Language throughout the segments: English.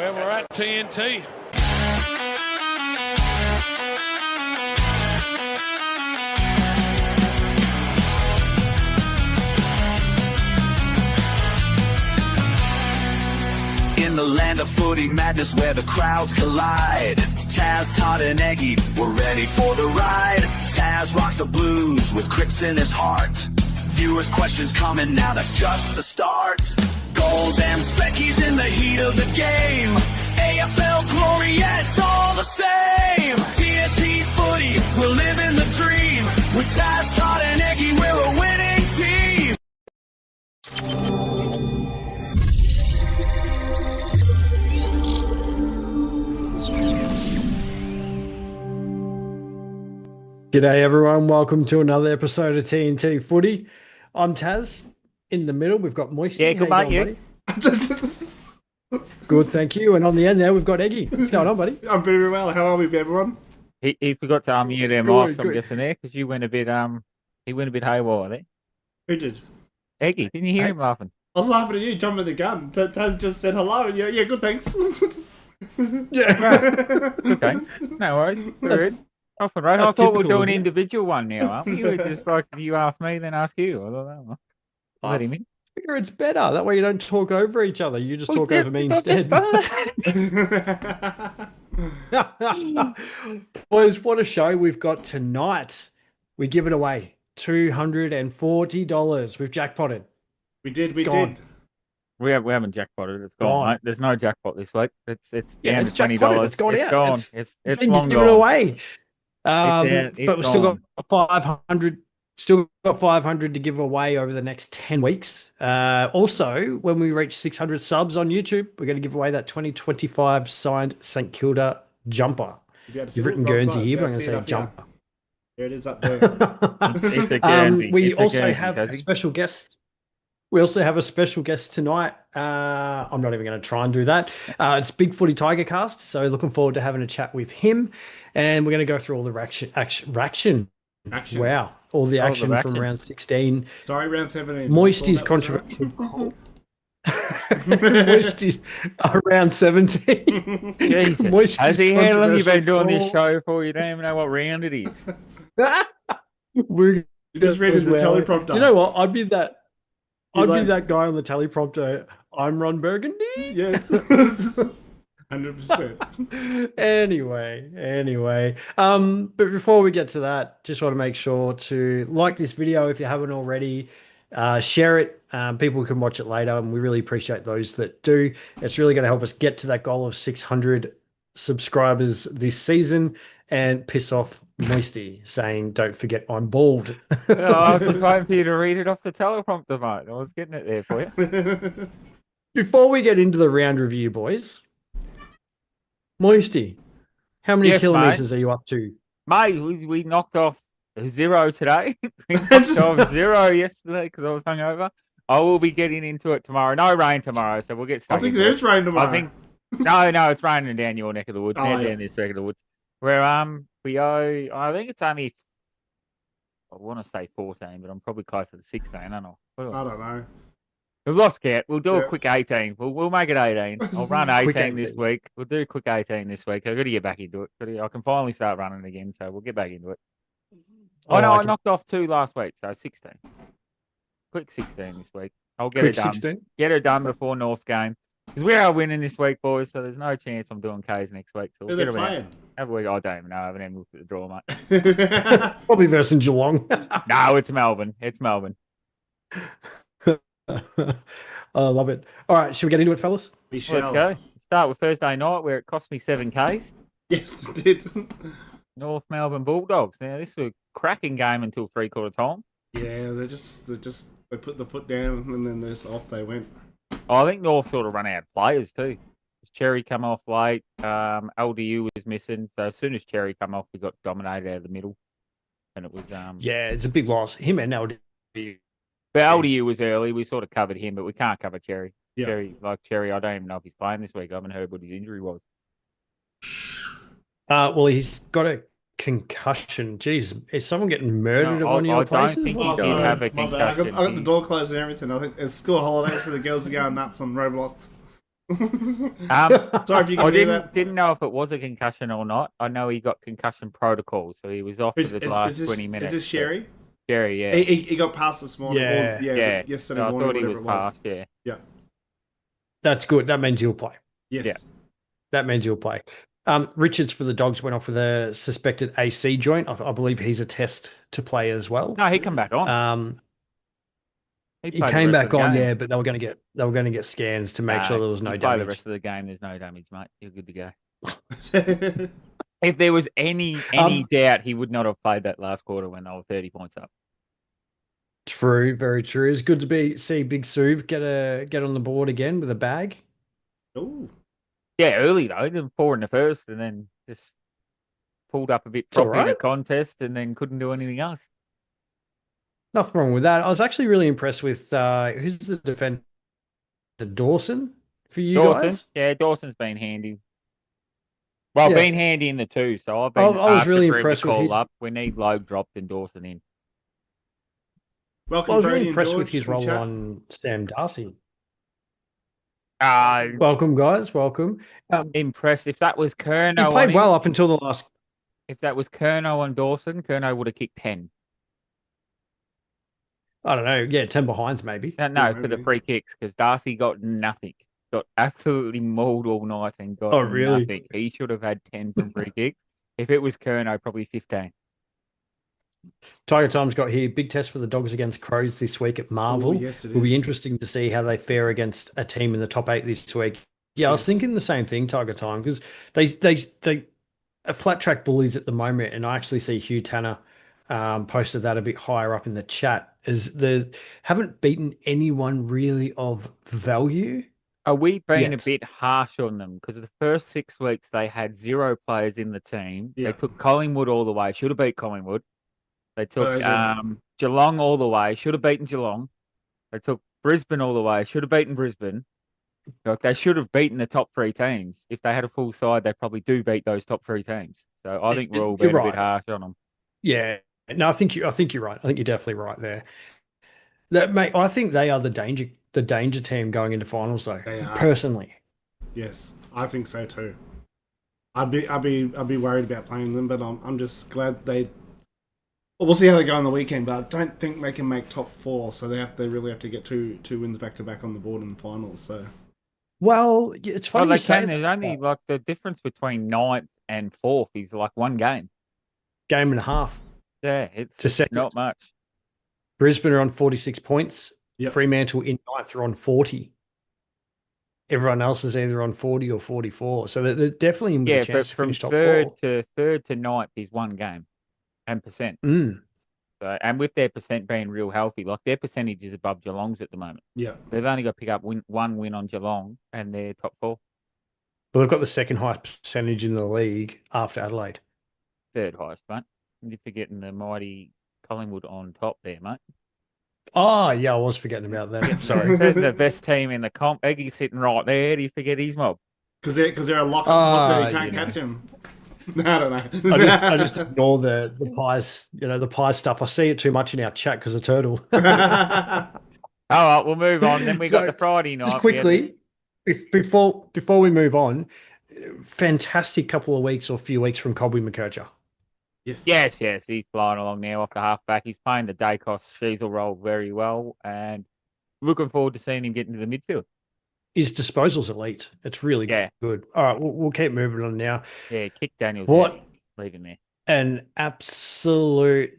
where we're at, TNT. In the land of footy madness where the crowds collide, Taz, Todd and Egi were ready for the ride. Taz rocks the blues with Crips in his heart. Viewers' questions coming now, that's just the start. Goals and speckies in the heat of the game. AFL glory, yeah, it's all the same. TNT Footy, we're living the dream. With Taz, Todd and Egi, we're a winning team. G'day everyone, welcome to another episode of TNT Footy. I'm Taz. In the middle, we've got Moisty. Yeah, good mate, you? Good, thank you. And on the end there, we've got Egi. What's going on, buddy? I'm very well. How are we, everyone? He forgot to unmute their mics, I'm guessing there, because you went a bit he went a bit haywire there. Who did? Eggy, didn't you hear him laughing? I was laughing at you, jumping the gun. Taz just said hello, and yeah, good, thanks. Yeah. Good, thanks. No worries. Good. Off and right. I thought we'd do an individual one now, aren't we? You just like you ask me, then ask you. I thought that one. Let him in. I figure it's better. That way you don't talk over each other. You just talk over me instead. Boys, what a show we've got tonight. We give it away. $240. We've jackpotted. We did. We haven't jackpotted. It's gone, mate. There's no jackpot this week. It's down to $20. It's gone. It's long give it gone. away. But we've still got 500. Still got 500 to give away over the next 10 weeks. Also, when we reach 600 subs on YouTube, we're going to give away that 2025 signed St Kilda jumper. You've written Guernsey here, but I'm going to say jumper. Here it is up there. It's a Guernsey. We also have a special guest. We also have a special guest tonight. I'm not even going to try and do that. It's Big Footy Tigercast, so looking forward to having a chat with him. And we're going to go through all the action. Wow. All the action from round 16. Sorry, round 17. Moisty's controversial. Moisty's around 17. Jesus. Moisty's how long have you been doing this show for? You don't even know what round it is. You just read in the teleprompter. Do you know what? I'd be that guy on the teleprompter. I'm Ron Burgundy. Yes. 100%. Anyway. But before we get to that, just want to make sure to like this video if you haven't already. Share it. People can watch it later, and we really appreciate those that do. It's really going to help us get to that goal of 600 subscribers this season and piss off Moisty saying, "Don't forget I'm bald." I was just waiting for you to read it off the teleprompter, mate. I was getting it there for you. Before we get into the round review, boys, Moisty, how many kilometres are you up to? Mate, we knocked off 0 today. We knocked off 0 yesterday because I was hungover. I will be getting into it tomorrow. No rain tomorrow, so we'll get stuck. I think there's rain tomorrow. No, it's raining down your neck of the woods. Down this neck of the woods. Where we owe, I think it's only, I want to say 14, but I'm probably closer to 16. I don't know. I don't know. We've lost count. We'll do a quick 18. We'll make it 18. I'll run 18 this week. We'll do a quick 18 this week. I've got to get back into it. I can finally start running again, so we'll get back into it. I knocked off 2 last week, so 16. Quick 16 this week. I'll get it done. 16? Get it done before North's game. Because we are winning this week, boys, so there's no chance I'm doing Ks next week. So we'll get them out. Have a week. I don't even know. I haven't even looked at the draw, mate. Probably versus Geelong. No, it's Melbourne. It's Melbourne. I love it. All right, should we get into it, fellas? Let's go. Start with Thursday night, where it cost me 7 Ks. Yes, it did. North Melbourne Bulldogs. Now, this was a cracking game until 3/4 time. Yeah, they put the foot down and then this off they went. I think North sort of run out of players too. Cherry come off late. LDU was missing, so as soon as Cherry come off, we got dominated out of the middle, and it was yeah, it's a big loss. Him and LDU. But LDU was early. We sort of covered him, but we can't cover Cherry. Yeah. Cherry, I don't even know if he's playing this week. I haven't heard what his injury was. Well, he's got a concussion. Jeez, is someone getting murdered at one of your places? I don't think he did have a concussion. I got the door closed and everything. I think it's school holidays, so the girls are going nuts on Roblox. Sorry if you I can hear that. didn't know if it was a concussion or not. I know he got concussion protocol, so he was off for the last 20 minutes. Is this Sherry? Sherry, yeah. He got passed this morning. Yeah. Or, Yeah. yesterday So I morning. thought he whatever was it passed, yeah. Yeah. That's good. That means you'll play. Yes. Yeah. That means you'll play. Richards for the Dogs went off with a suspected AC joint. I believe he's a test to play as well. No, he come back on. He played the came rest back of the on, game. yeah, but they were going to get scans to make sure there was no you play damage. the rest of the game, there's no damage, mate. You're good to go. If there was any doubt, he would not have played that last quarter when they were 30 points up. True, very true. It's good to see Big Suv get on the board again with a bag. Ooh. Yeah, early though. Then 4 in the first, and then just pulled up a bit properly in the contest, and then couldn't do anything else. Nothing wrong with that. I was actually really impressed with who's the defender, Dawson for you guys. Yeah, Dawson's been handy. Well, Yeah. been handy in the two, so I've been. I was really impressed with his. Up. We need Loeb dropped and Dawson in. Welcome, I was Brody really and impressed George with his from role chat. on Sam Darcy. Welcome, guys. Welcome. Impressed. If that was Kerno, he played well up until the last. If that was Kerno on Dawson, Kerno would have kicked 10. I don't know. Yeah, 10 behinds maybe. No, for the free kicks, because Darcy got nothing. Got absolutely mauled all night and got nothing. He should have had 10 from free kicks. If it was Kerno, probably 15. Tiger Time's got here. Big test for the Dogs against Crows this week at Marvel. Yes, it Will be is. interesting to see how they fare against a team in the top 8 this week. Yeah, I was thinking the same thing, Tiger Time, because they are flat track bullies at the moment, and I actually see Hugh Tanner posted that a bit higher up in the chat. Is they haven't beaten anyone really of value. Are we being a bit harsh on them? Because the first 6 weeks they had 0 players in the team. Yeah. They took Collingwood all the way. Should have beat Collingwood. They took Geelong all the way. Should have beaten Geelong. They took Brisbane all the way. Should have beaten Brisbane. Like, they should have beaten the top 3 teams. If they had a full side, they probably do beat those top 3 teams. So I think we're all being a bit harsh on them. Yeah. No, I think you're right. I think you're definitely right there. Mate, I think they are the danger team going into finals, though. They are. Personally. Yes, I think so too. I'd be worried about playing them, but I'm just glad they. Well, we'll see how they go on the weekend, but I don't think they can make top 4, so they really have to get two wins back to back on the board in the finals. So. Well, it's funny. Well, they can. There's only like the difference between 9th and 4th is like 1 game. Game and a half. Yeah, it's not much. Brisbane are on 46 points. Yep. Fremantle in 9th are on 40. Everyone else is either on 40 or 44. So they're definitely in with a chance to finish top 4. Third to 9th is 1 game and percent. So, and with their percent being real healthy, like their percentage is above Geelong's at the moment. Yeah. They've only got to pick up 1 win on Geelong and they're top 4. Well, they've got the second highest percentage in the league after Adelaide. Third highest, mate. You're forgetting the mighty Collingwood on top there, mate. Oh, yeah, I was forgetting about that. Sorry. The best team in the comp. Eggie's sitting right there. Do you forget his mob? Because they're a lock on top there, you can't catch him. I don't know. I just ignore the pies, the pie stuff. I see it too much in our chat because of Turtle. All right, we'll move on. Then we got the Friday night. Just quickly, before we move on, fantastic couple of weeks or few weeks from Colby McKercher. Yes. Yes. He's flying along now off the halfback. He's playing the Dacos Sheasel role very well, and looking forward to seeing him get into the midfield. His disposal's elite. It's really good. All right, we'll keep moving on now. Yeah, kick Daniels. What? Leave him there. An absolute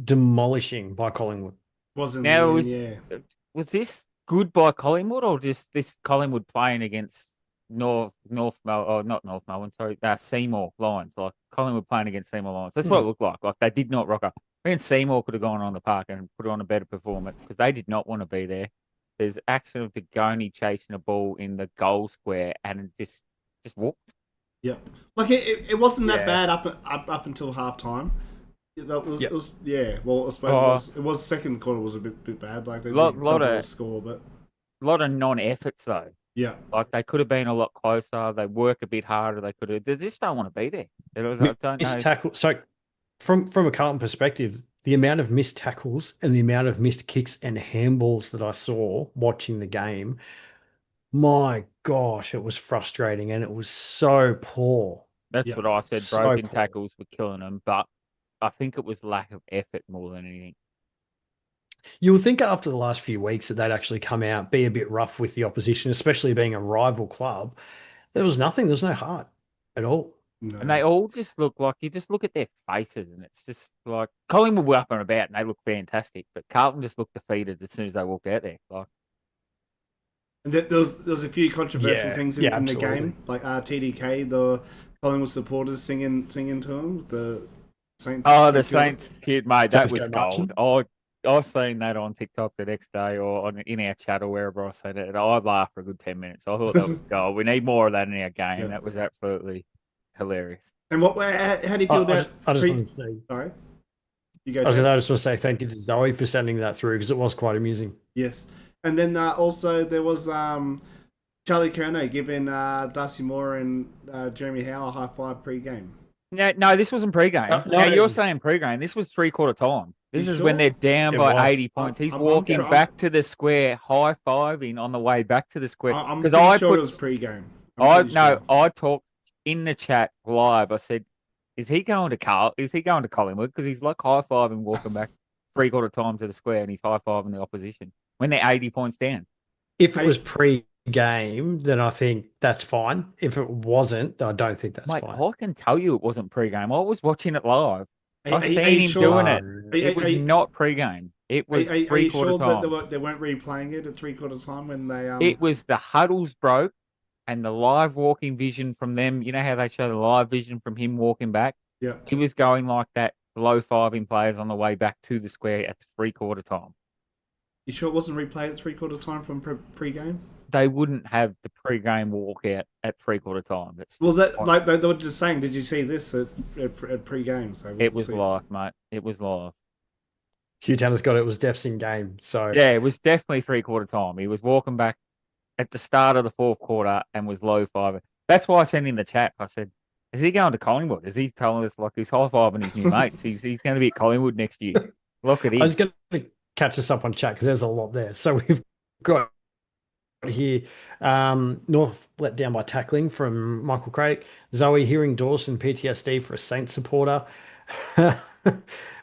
demolishing by Collingwood. Was this good by Collingwood, or just this Collingwood playing against Seymour Lions? Like Collingwood playing against Seymour Lions. That's what it looked like. Like they did not rock up. I mean, Seymour could have gone on the park and put on a better performance because they did not want to be there. There's action of Degoni chasing a ball in the goal square and just walked. Yeah, like it wasn't that bad up until half time. That was, it was Well, I suppose it was second quarter was a bit bad. Like they didn't double the score, but a lot of non-efforts though. Yeah, like they could have been a lot closer. They work a bit harder. They just don't want to be there. Missed tackle. So from a Carlton perspective, the amount of missed tackles and the amount of missed kicks and handballs that I saw watching the game My gosh, it was frustrating and it was so poor. That's Yeah. what I said. So Broken poor. tackles were killing them, but I think it was lack of effort more than anything. You would think after the last few weeks that they'd actually come out, be a bit rough with the opposition, especially being a rival club. There was nothing. There's no heart at all. No. And they all just look like, you just look at their faces and it's just like, Collingwood were up and about and they look fantastic, but Carlton just looked defeated as soon as they walked out there. Like, And there was a few controversial Yeah, things yeah, in the absolutely. game, like TDK, the Collingwood supporters singing to him. The Saints. oh, the Saints kid, mate, that Saints was go marching. gold. I've seen that on TikTok the next day or in our chat or wherever I seen it. I laughed for a good 10 minutes. I thought that was gold. We need more of that in our game. Yeah. That was absolutely hilarious. And how do you feel about? I just want to say, Sorry, you go. I just Chase. want to say thank you to Zoe for sending that through because it was quite amusing. Yes, and then also there was Charlie Curnow giving Darcy Moore and Jeremy Howe a high five pre-game. No, this wasn't pre-game. No, Now, no. you're saying pre-game. This was three-quarter time. This You is sure? when they're down It by was. 80 points. He's I'm walking sure- back to the square, high-fiving on the way back to the square. I'm Because pretty I sure put, it was pre-game. I talked in the chat live. I said, is he going to Collingwood? Because he's like high-fiving walking back three-quarter time to the square and he's high-fiving the opposition when they're 80 points down. If it was pre-game, then I think that's fine. If it wasn't, I don't think that's Mate, fine. I can tell you it wasn't pre-game. I was watching it live. Are I've you seen him sure? doing it. Are It was you- not pre-game. It was Are you three-quarter sure time. that they weren't replaying it at three-quarter time when they It was the huddles broke and the live walking vision from them. You know how they show the live vision from him walking back? Yeah. He was going like that, low fiving players on the way back to the square at the three-quarter time. You sure it wasn't replayed at three-quarter time from pre-game? They wouldn't have the pre-game walkout at three-quarter time. Was that like they were just saying? Did you see this at pre-game? So It was live, mate. It was live. Hugh Tanner's got it. It was Def's in game. So Yeah, it was definitely three-quarter time. He was walking back at the start of the fourth quarter and was low fiving. That's why I sent in the chat. I said, is he going to Collingwood? Is he telling us like he's high-fiving his new mates? He's going to be at Collingwood next year. Look at him. I was going to catch us up on chat because there's a lot there. So we've got here North let down by tackling from Michael Craig. Zoe hearing Dawson PTSD for a Saints supporter.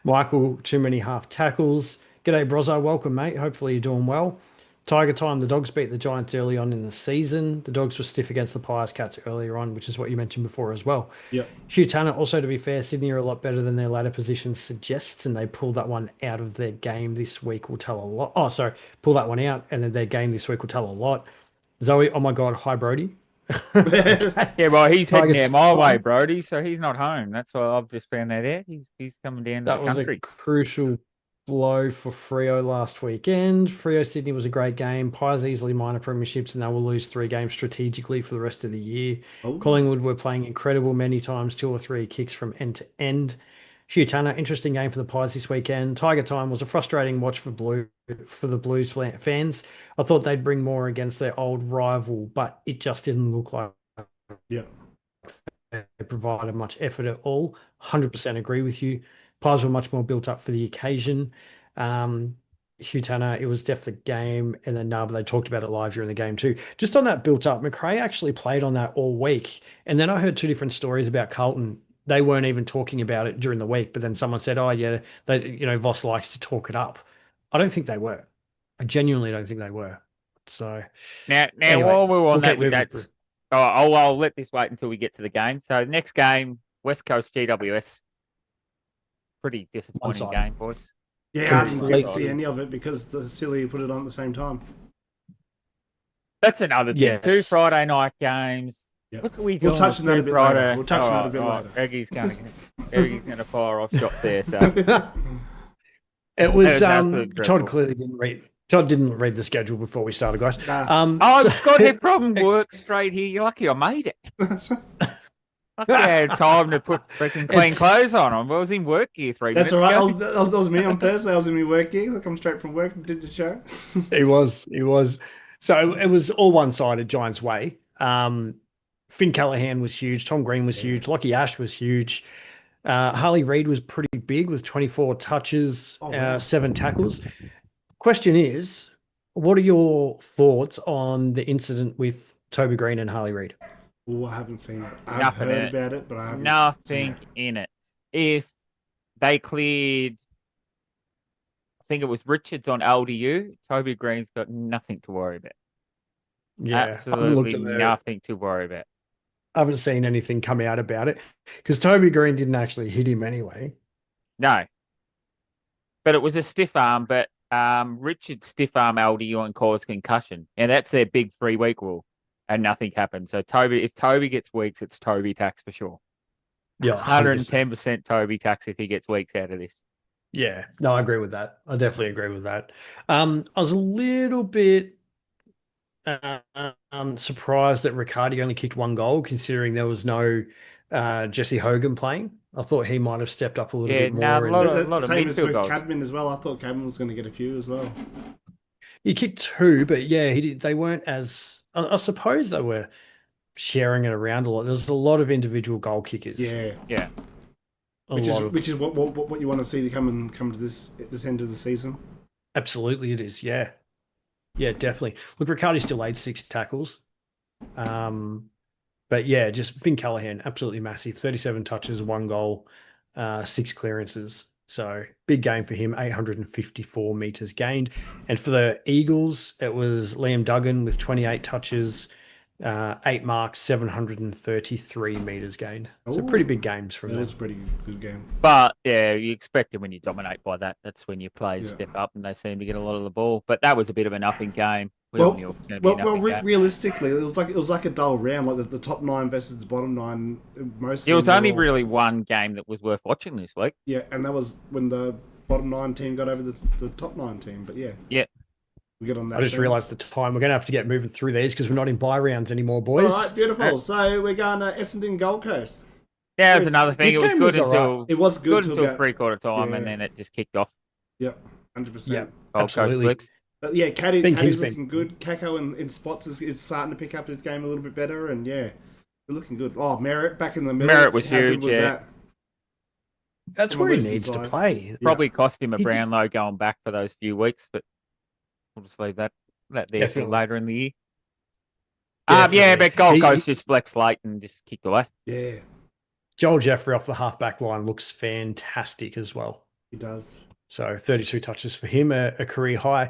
Michael, too many half tackles. G'day, Brozo. Welcome, mate. Hopefully you're doing well. Tiger time. The Dogs beat the Giants early on in the season. The Dogs were stiff against the Pies Cats earlier on, which is what you mentioned before as well. Yep. Hugh Tanner, also to be fair, Sydney are a lot better than their ladder position suggests, and they pulled that one out of their game this week will tell a lot. Oh, sorry, pull that one out, and then their game this week will tell a lot. Zoe, oh my God, hi Brody. Yeah, well, he's heading Tigers out my way, fine. Brody, so he's not home. That's why I've just found that out. He's coming down to That the was country. a crucial blow for Freo last weekend. Freo Sydney was a great game. Pies easily minor premierships, and they will lose 3 games strategically for the rest of the year. Oh. Collingwood were playing incredible many times, 2 or 3 kicks from end to end. Hugh Tanner, interesting game for the Pies this weekend. Tiger time was a frustrating watch for the Blues fans. I thought they'd bring more against their old rival, but it just didn't look like Yeah. they provided much effort at all. 100% agree with you. Pies were much more built up for the occasion. Hugh Tanner, it was definitely the game, and then but they talked about it live during the game too. Just on that built up, McRae actually played on that all week, and then I heard 2 different stories about Carlton. They weren't even talking about it during the week, but then someone said, "Oh yeah, Voss likes to talk it up." I don't think they were. I genuinely don't think they were. So Now, anyway, while we're on we'll that, keep moving that's I'll let this wait until we get to the game. So next game, West Coast GWS. Pretty disappointing One-sided. game, boys. Yeah, I didn't Completely. see any of it because the silly put it on at the same time. That's another thing. Yes. 2 Friday night games. Yep. Look what we We'll doing touch with on that a Good bit Friday. later. We'll touch on that a bit later. Eggy's going to fire off shots there. So it was was absolutely dreadful. Todd clearly didn't read. Todd didn't read the schedule before we started, guys. Nah. Oh, So- it's got head problem work straight here. You're lucky I made it. Lucky I had time to put freaking clean It's- clothes on. I was in work gear 3 That's minutes all right. ago. That was me on Thursday. I was in my work gig. Like I'm straight from work and did the show. He was. So it was all one-sided Giants way. Finn Callahan was huge. Tom Green was huge. Lockie Ash was huge. Harley Reid was pretty big with 24 touches, Oh, wow. 7 tackles. Question is, what are your thoughts on the incident with Toby Green and Harley Reid? Oh, I haven't seen it. I've Nothing in heard it. about it, but I haven't seen Nothing it. in it. If they cleared, I think it was Richards on LDU, Toby Green's got nothing to worry about. Yeah, I haven't looked Absolutely at nothing to worry about. I haven't seen anything come out about it because Toby Green didn't actually hit him anyway. No. But it was a stiff arm, but Richards stiff arm LDU and caused concussion. And that's their big 3-week rule. And nothing happened. So if Toby gets weeks, it's Toby tax for sure. Yeah, 110% Toby tax if he gets weeks out of this. Yeah, no, I agree with that. I definitely agree with that. I was a little bit surprised that Riccardi only kicked one goal, considering there was no Jesse Hogan playing. I thought he might have stepped up a little bit more. A lot The of same as midfield with goals. Cadman as well. I thought Cadman was going to get a few as well. He kicked two, but yeah, he did. They weren't as. I suppose they were sharing it around a lot. There's a lot of individual goal kickers. Yeah. A Which lot is what you want to see to come to this end of the season. Absolutely, it is. Yeah, definitely. Look, Riccardi still laid 6 tackles, but yeah, just Finn Callahan, absolutely massive. 37 touches, 1 goal, 6 clearances. So big game for him. 854 meters gained, and for the Eagles, it was Liam Duggan with 28 touches, 8 marks, 733 meters gained. So Ooh, pretty big games from that them. was a pretty good game. But yeah, you expect it when you dominate by that. That's when your players step up and they seem to get a lot of the ball. But that was a bit of a nothing game. We all knew it was going to be a nothing game. Realistically, it was like a dull round, like the top 9 versus the bottom 9. There was only really one game that was worth watching this week. Yeah, and that was when the bottom 9 team got over the top 9 team. But yeah. We get on that. I just realised the time. We're going to have to get moving through these because we're not in bye rounds anymore, boys. All right, beautiful. So we're going to Essendon Gold Coast. Yeah, that's another thing. It was good until it was good until about 3/4 time, and then it just kicked off. Yep, 100%. Yeah, Gold absolutely. Coast but yeah, Caddy's been looking good. Kako in spots is starting to pick up his game a little bit better, and yeah, they're looking good. Oh, Merritt back in the middle. Merritt was How good huge. was that? That's where he needs to play. Probably cost him a Brownlow going back for those few weeks, but we'll just leave that there for later in the year. Yeah, but Gold Coast just flexed late and just kicked away. Yeah. Joel Jeffrey off the half-back line looks fantastic as well. He does. So 32 touches for him, a career high.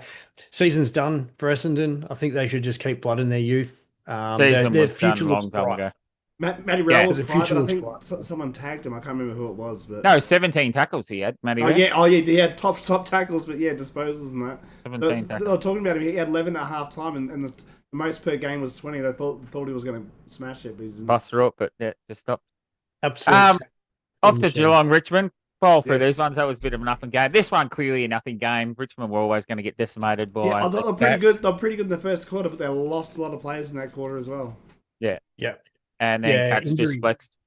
Season's done for Essendon. I think they should just keep blood in their youth. Season was done a long time ago. Matty Rowell was a quiet, future but I think someone tagged him. I can't remember who it was. But no, 17 tackles he had, Matty. Oh yeah, he had top tackles, but yeah, disposals and that. 17 tackles. They were talking about him. He had 11 at half time, and the most per game was 20. They thought he was going to smash it, but he didn't. Buster up, but yeah, just stopped. Absolutely. Off to Geelong, Richmond. Ball through these ones. That was a bit of a nothing game. This one clearly a nothing game. Richmond were always going to get decimated by. Yeah, they're pretty good. They're pretty good in the first quarter, but they lost a lot of players in that quarter as well. Yeah. Yeah. And then Cats just flexed.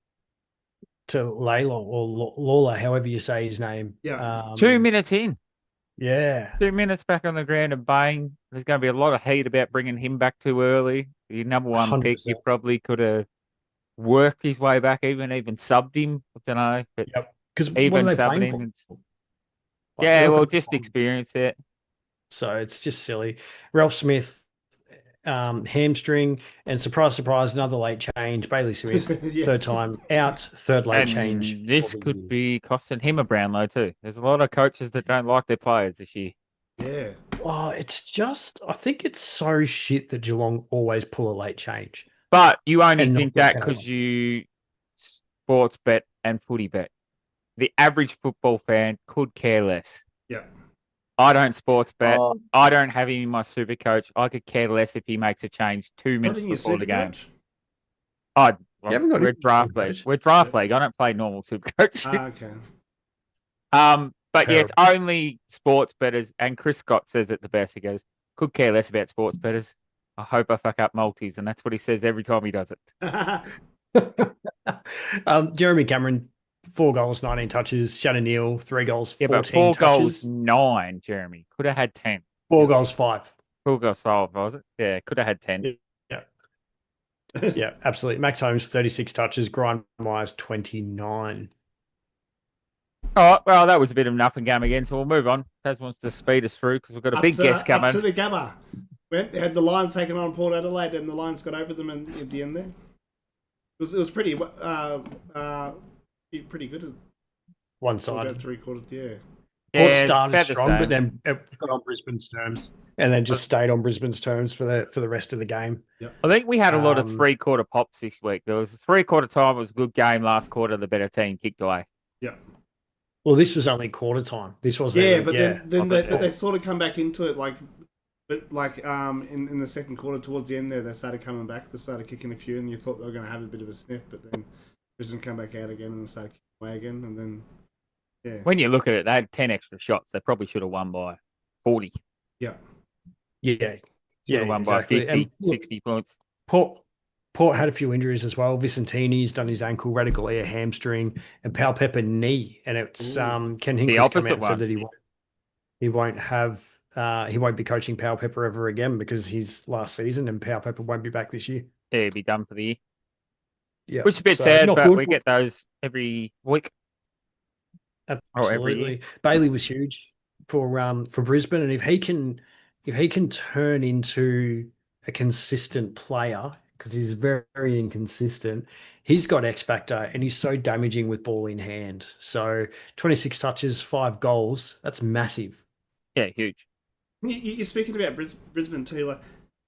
To Layla or Lawler, however you say his name. Yeah. 2 minutes in. Yeah. 2 minutes back on the ground and Bain. There's going to be a lot of heat about bringing him back too early. Your number one 100%. pick, you probably could have worked his way back, even subbed him. I don't know. But because even subbing him. Just experience it. So it's just silly. Ralph Smith, hamstring, and surprise, another late change. Bailey Smith, third time out, third late change. This could be costing him a Brownlow too. There's a lot of coaches that don't like their players this year. Yeah. Oh, it's just, I think it's so shit that Geelong always pull a late change. But you only think that because you sports bet and footy bet. The average football fan could care less. Yeah. I don't sports bet. I don't have him in my super coach. I could care less if he makes a change 2 minutes before the game. We're draft league. We're draft league. I don't play normal super coach. Okay. But yeah, it's only sports bettors, and Chris Scott says it the best. He goes, could care less about sports bettors. I hope I fuck up multis, and that's what he says every time he does it. Jeremy Cameron, 4 goals, 19 touches. Shannon Neal, 3 goals, 14 but 4 touches. goals, 9, Jeremy. Could have had 10. 4 goals, 5. 4 goals, 5, was it? Yeah, could have had 10. Yeah, absolutely. Max Holmes, 36 touches. Brian Myers, 29. All right, well, that was a bit of nothing game again, so we'll move on. Taz wants to speed us through because we've got a big guest coming. Up to the Gabba. Had the Lions taken on Port Adelaide, and the Lions got over them at the end there. It was pretty pretty good. One side. About 3/4, yeah. Port started strong, but then it got on Brisbane's terms, and then just stayed on Brisbane's terms for the rest of the game. Yep. I think we had a lot of 3/4 pops this week. There was a 3/4 time. It was a good game. Last quarter, the better team kicked away. Yeah. Well, this was only quarter time. This was then they sort of come back into it in the second quarter towards the end there, they started coming back. They started kicking a few, and you thought they were going to have a bit of a sniff, but then Brisbane come back out again and started kicking away again, and then yeah. When you look at it, they had 10 extra shots. They probably should have won by 40. Yeah. Yeah. Should have won exactly. by 50, 60 points. Port had a few injuries as well. Vicentini's done his ankle, Radical hamstring, and Powpepper knee. And it's Ken Hinckley's come out and said that he won't be coaching Powpepper ever again because his last season, and Powpepper won't be back this year. Yeah, he'll be done for the year. Yeah, which is a bit sad, but we get those every week. Absolutely. Bailey was huge for Brisbane, and if he can turn into a consistent player, because he's very, very inconsistent, he's got X factor, and he's so damaging with ball in hand. So 26 touches, 5 goals, that's massive. Yeah, huge. You're speaking about Brisbane too. Like,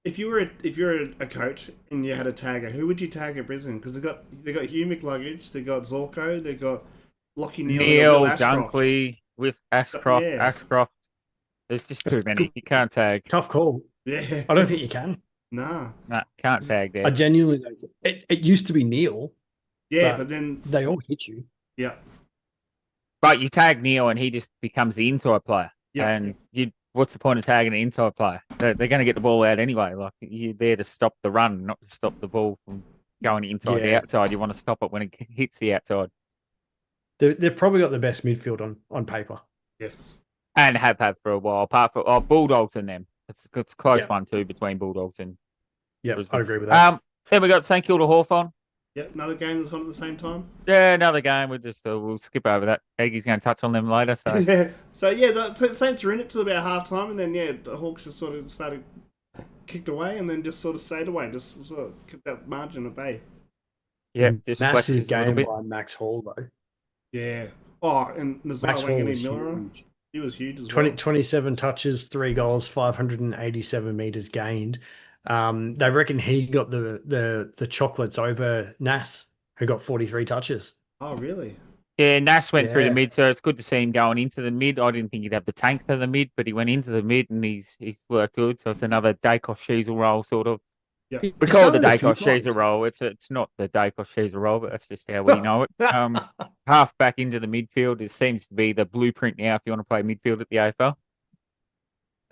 if you're a coach and you had a tagger, who would you tag at Brisbane? Because they got Hugh McLuggage, they got Zorko, they got Lockie Neil, Dunkley, with Ashcroft. Yeah. Ashcroft. There's just too many. You can't tag. Tough call. Yeah. I don't think you can. Nah, can't tag there. I genuinely don't. It used to be Neil. Yeah, but then they all hit you. Yeah. But you tag Neil and he just becomes the inside player. Yeah. And what's the point of tagging an inside player? They're going to get the ball out anyway. Like, you're there to stop the run, not to stop the ball from going inside the outside. You want to stop it when it hits the outside. They've probably got the best midfield on paper. Yes. And have had for a while, apart from Bulldogs and them. It's a close one too between Bulldogs and Brisbane. I agree with that. Then we got St Kilda Hawthorn. Yep, another game that's on at the same time. Yeah, another game. We'll skip over that. Eggie's going to touch on them later. So the Saints were in it till about half time, and then the Hawks just sort of started kicked away, and then just sort of stayed away, just sort of kept that margin at bay. Yeah, just massive game by Max Hall though. Yeah. Oh, and Nazar Wanganeen Miller, he was huge as well. 27 touches, 3 goals, 587 meters gained. They reckon he got the chocolates over Nas, who got 43 touches. Oh, really? Yeah, Nas went through the mid, so it's good to see him going into the mid. I didn't think he'd have the tank for the mid, but he went into the mid and he's worked good. So it's another Dacos Sheasel role, sort of. Yeah. We call it the Dacos Sheasel role. It's not the Dacos Sheasel role, but that's just how we know it. Half back into the midfield. It seems to be the blueprint now if you want to play midfield at the AFL.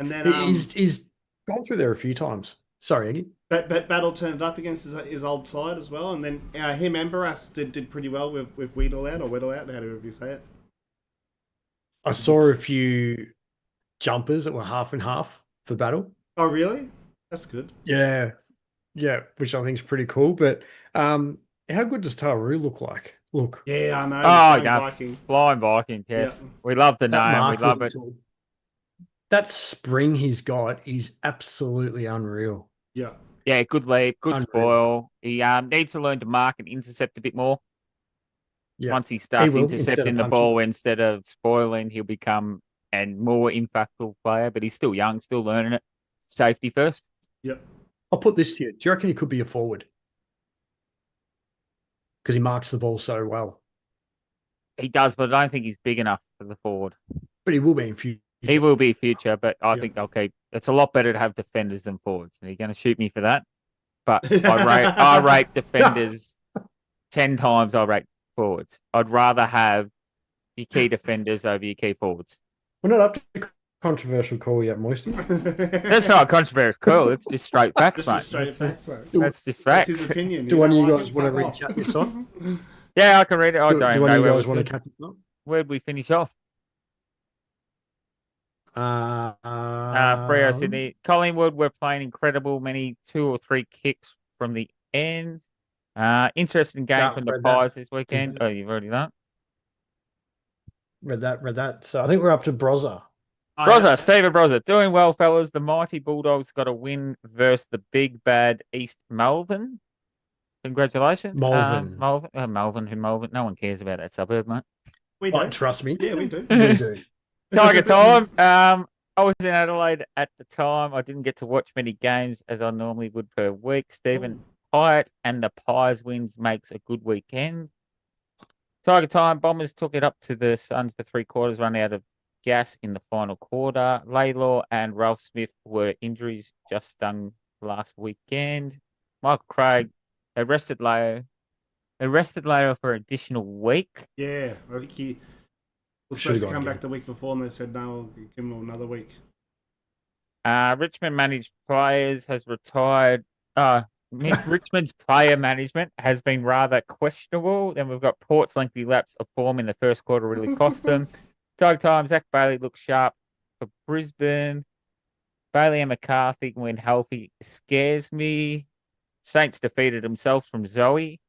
And then he's gone through there a few times. Sorry, Eggy. But Battle turned up against his old side as well, and then him and Barras did pretty well with Weedle out, however you say it. I saw a few jumpers that were half and half for Battle. Oh, really? That's good. Yeah, which I think is pretty cool. But how good does Taru look like? Yeah, I know. Oh, yeah, Viking. Flying Viking, yes. Yeah. We love the name. We love it. That spring he's got is absolutely unreal. Yeah. Yeah, good leap, good spoil. He needs to learn to mark and intercept a bit more. Yeah. Once he starts intercepting the ball instead of spoiling, he'll become a more impactful player, but he's still young, still learning it. Safety first. Yep. I'll put this to you. Do you reckon he could be a forward? Because he marks the ball so well. He does, but I don't think he's big enough for the forward. But he will be in future. He will be future, but I think, it's a lot better to have defenders than forwards. And you're going to shoot me for that. But I rate defenders 10 times I rate forwards. I'd rather have your key defenders over your key forwards. We're not up to the controversial call yet, Moisty. That's not a controversial call. It's just straight facts, mate. That's just facts. That's his opinion. Do one of you guys want to recap this on? Yeah, I can read it. I don't know. Do one of you guys want to catch it on? Where'd we finish off? Freo Sydney. Collingwood were playing incredible, many 2 or 3 kicks from the end. Interesting game from the Pies this weekend. Oh, you've already done Read that. So I think we're up to Brozza. Brozza, Stephen Brozza, doing well, fellas. The mighty Bulldogs got a win versus the big bad East Melbourne. Congratulations. Melbourne. Melbourne. No one cares about that suburb, mate. We But do. trust me. Yeah, we do. We do. Tiger time. I was in Adelaide at the time. I didn't get to watch many games as I normally would per week. Stephen Hyatt and the Pies wins makes a good weekend. Tiger time. Bombers took it up to the Suns for 3/4, run out of gas in the final quarter. Laylaw and Ralph Smith were injuries just stung last weekend. Michael Craig arrested Laylaw for an additional week. Yeah, I think he was Should've supposed to come gone back the week before, and they said no, we'll give him another week. Richmond managed players has retired. Richmond's player management has been rather questionable. Then we've got Port's lengthy lapse of form in the first quarter really cost them. Tug time, Zach Bailey looks sharp for Brisbane. Bailey and McCarthy, when healthy, scares me. Saints defeated themselves from Zoe.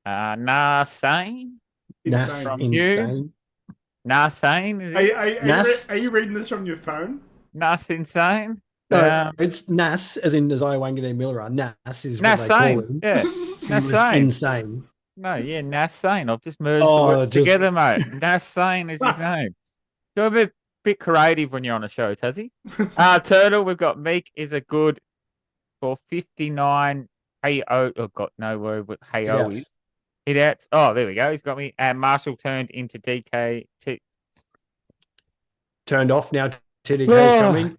Sane. Insane. From Insane. you. Sane. Are you reading this from your phone? Insane. No, it's Nas, as in Isaiah Wanganeen Miller. Nas is what they call Sane. him. Yeah. Sane. Insane. No, yeah, Sane. I've just merged the Oh, words together, mate. Sane is his name. Go a bit creative when you're on a show, Tazzy. Turtle, we've got Meek is a good for 59. Hey, got no word what hey is. Hit outs. Oh, there we go. He's got me. And Marshall turned into DK. Turned off now. TDK's coming.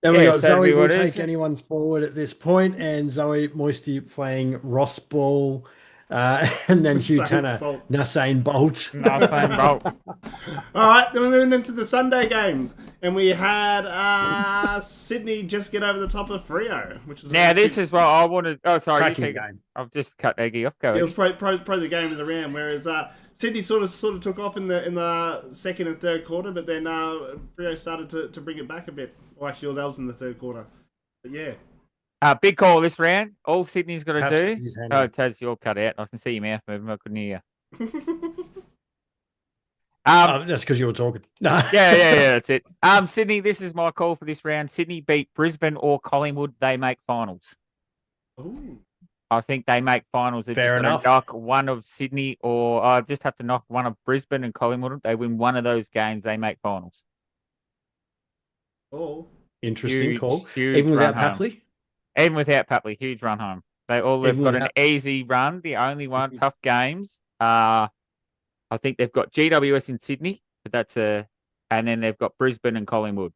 Then we got Zoe will take anyone forward at this point, and Zoe Moisty playing Ross Ball, and then Hugh Tanner, Usain Bolt. All right, then we're moving into the Sunday games, and we had Sydney just get over the top of Freo, which is this is what I wanted. Oh, sorry, game. I've just cut Egi off. Go. It was pro the game of the round, whereas Sydney sort of took off in the second and third quarter, but then Freo started to bring it back a bit. Well, actually, that was in the third quarter. But yeah. Big call this round. All Sydney's got to do. Oh, Taz, you're cut out. I can see your mouth moving. I couldn't hear you. That's because you were talking. Yeah, that's it. Sydney, this is my call for this round. Sydney beat Brisbane or Collingwood. They make finals. Ooh. I think they make finals. They're Fair just enough. Knock one of Sydney or just have to knock one of Brisbane and Collingwood. They win one of those games. They make finals. Oh, interesting call. Huge Even without run home. Papley? Even without Papley, huge run home. They've got an easy run. The only one tough games. I think they've got GWS in Sydney, but and then they've got Brisbane and Collingwood.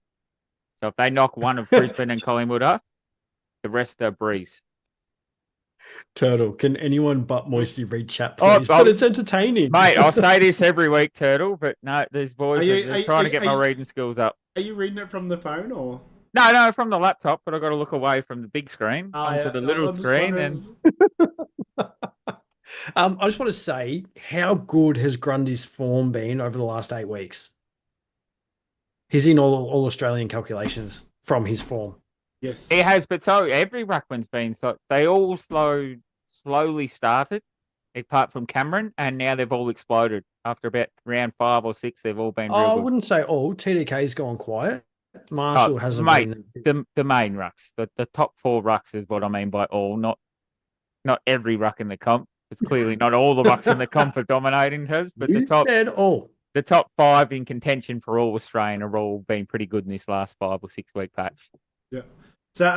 So if they knock one of Brisbane and Collingwood up, the rest are breeze. Turtle, can anyone but Moisty read chat, please? But it's entertaining. Mate, I'll say this every week, Turtle, but no, these boys are trying to get my reading skills up. Are you reading it from the phone or? No, from the laptop, but I've got to look away from the big screen onto the little screen. I just want to say, how good has Grundy's form been over the last 8 weeks? He's in all Australian calculations from his form. Yes, he has, but so every ruckman's been so. They all slowly started, apart from Cameron, and now they've all exploded. After about round 5 or 6, they've all been. I wouldn't say all. TDK's gone quiet. Marshall hasn't been the main rucks. The top 4 rucks is what I mean by all, not every ruck in the comp. It's clearly not all the rucks in the comp are dominating us, but the top 5 in contention for all Australian are all been pretty good in this last 5 or 6 week patch. Yeah. So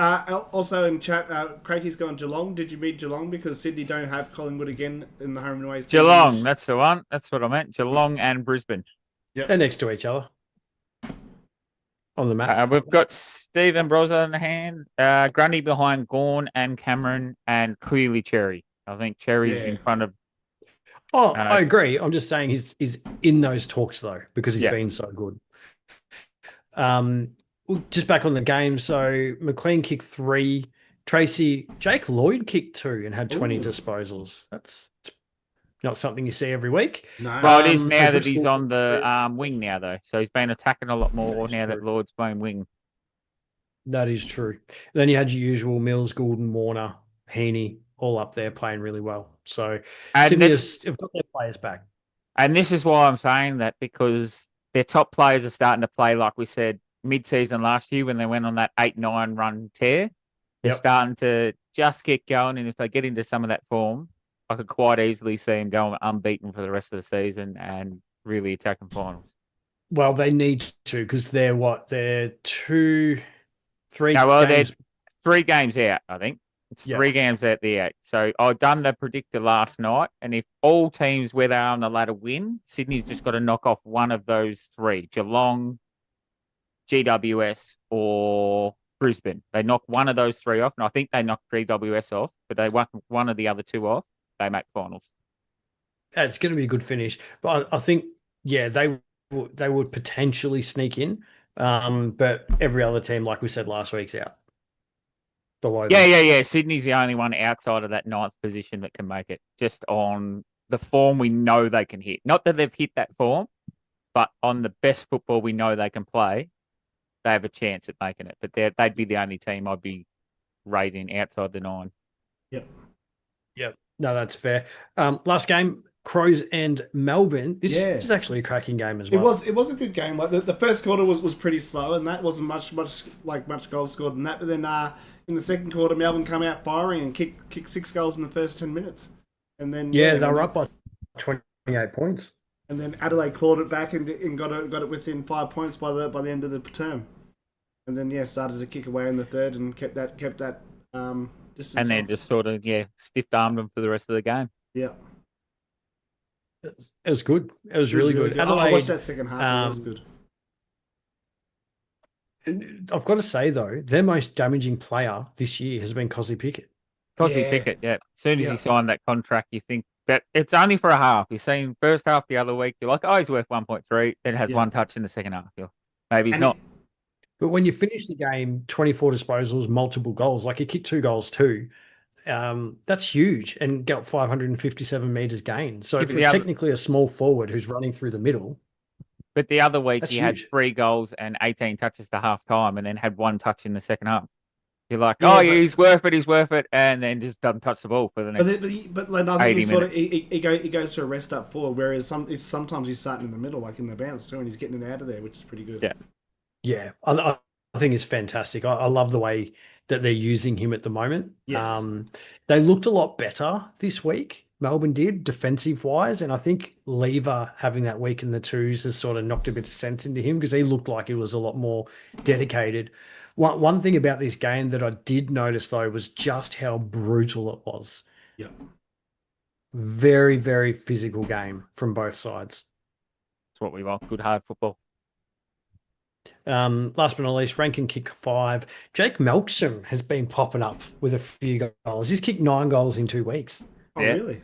also in chat, Craiggie's gone Geelong. Did you meet Geelong? Because Sydney don't have Collingwood again in the home and away. Geelong, that's the one. That's what I meant. Geelong and Brisbane. Yep. They're next to each other on the map. We've got Stephen Brozza in the hand, Grundy behind Gawn and Cameron, and clearly Cherry. I think Cherry's in front of. Oh, I agree. I'm just saying he's in those talks though because he's been so good. Just back on the game. So McLean kicked 3. Jake Lloyd kicked 2 and had 20 disposals. That's not something you see every week. No. Well, it is now that he's on the wing now, though. So he's been attacking a lot more now that Lloyd's playing wing. That is true. Then you had your usual Mills, Goulden, Warner, Heaney, all up there playing really well. So Sydney have got their players back. And this is why I'm saying that, because their top players are starting to play, like we said, mid-season last year when they went on that 8-9 run tear. They're starting to just get going, and if they get into some of that form, I could quite easily see them going unbeaten for the rest of the season and really attacking finals. Well, they need to, because they're three games. They're 3 games out, I think. It's 3 games out the 8. So I've done the predictor last night, and if all teams where they are on the ladder win, Sydney's just got to knock off one of those 3, Geelong, GWS, or Brisbane. They knock one of those 3 off, and I think they knock GWS off, but they knock one of the other 2 off, they make finals. It's going to be a good finish. But I think, they would potentially sneak in. But every other team, like we said last week's out. Below them. Yeah. Sydney's the only one outside of that 9th position that can make it, just on the form we know they can hit. Not that they've hit that form, but on the best football we know they can play, they have a chance at making it. But they'd be the only team I'd be rating outside the 9. Yep. No, that's fair. Last game, Crows and Melbourne. This is actually a cracking game as well. It was a good game. Like the first quarter was pretty slow, and that wasn't much goals scored in that. But then in the second quarter, Melbourne come out firing and kicked 6 goals in the first 10 minutes, and then they were up by 28 points. And then Adelaide clawed it back and got it within 5 points by the end of the term, and then started to kick away in the third and kept that distance. And then just sort of stiff-armed them for the rest of the game. Yeah. It was good. It was really good. Adelaide, I watched that second half. It was good. I've got to say, though, their most damaging player this year has been Cosy Pickett. Pickett, As soon as he signed that contract, you think that it's only for a half. You've seen first half the other week, you're like, oh, he's worth 1.3. Then has 1 touch in the second half. Maybe he's not. But when you finish the game, 24 disposals, multiple goals, like he kicked 2 goals too, that's huge, and got 557 metres gained. So for technically a small forward who's running through the middle. But the other week he had 3 goals and 18 touches to half time, and then had 1 touch in the second half. You're like, he's worth it, and then just doesn't touch the ball for the next. But I think he goes to a rest up forward, whereas sometimes he's starting in the middle, like in the bounce too, and he's getting it out of there, which is pretty good. Yeah. I think it's fantastic. I love the way that they're using him at the moment. Yes. They looked a lot better this week. Melbourne did, defensive wise, and I think Lever having that week in the 2s has sort of knocked a bit of sense into him, because he looked like he was a lot more dedicated. One thing about this game that I did notice, though, was just how brutal it was. Yeah. Very, very physical game from both sides. That's what we want. Good hard football. Last but not least, Rankin kick 5. Jake Melksham has been popping up with a few goals. He's kicked 9 goals in 2 weeks. Oh, really?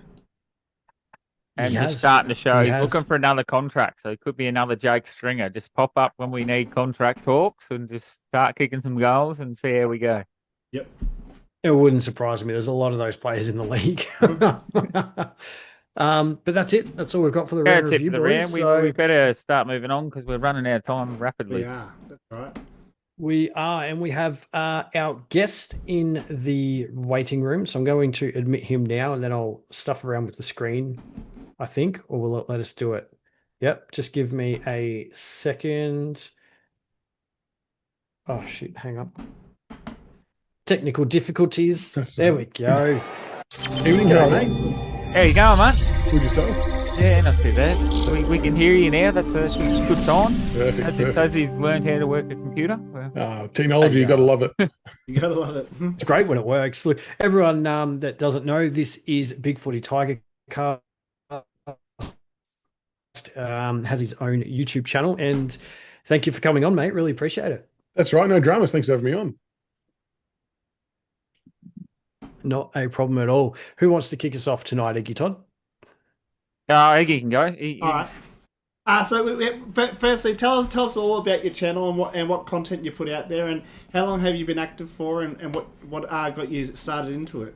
And just starting to show he's looking for another contract. So it could be another Jake Stringer. Just pop up when we need contract talks and just start kicking some goals and see how we go. Yep. It wouldn't surprise me. There's a lot of those players in the league. But that's it. That's all we've got for the round review, boys. We better start moving on, because we're running out of time rapidly. Yeah, that's right. We are, and we have our guest in the waiting room. So I'm going to admit him now, and then I'll stuff around with the screen, I think, or will it let us do it? Yep, just give me a second. Oh, shoot, hang up. Technical difficulties. There we go. Evening, guys. How you going, mate? Good yourself? Yeah, not too bad. We can hear you now. That's a good sign. Perfect. Does he's learned how to work a computer? Technology, you got to love it. You got to love it. It's great when it works. Look, everyone that doesn't know, this is Big Footy Tigercast. Has his own YouTube channel, and thank you for coming on, mate. Really appreciate it. That's right. No dramas. Thanks for having me on. Not a problem at all. Who wants to kick us off tonight, Egi Todd? Egi can go. All right. So firstly, tell us all about your channel and what content you put out there, and how long have you been active for, and what got you started into it?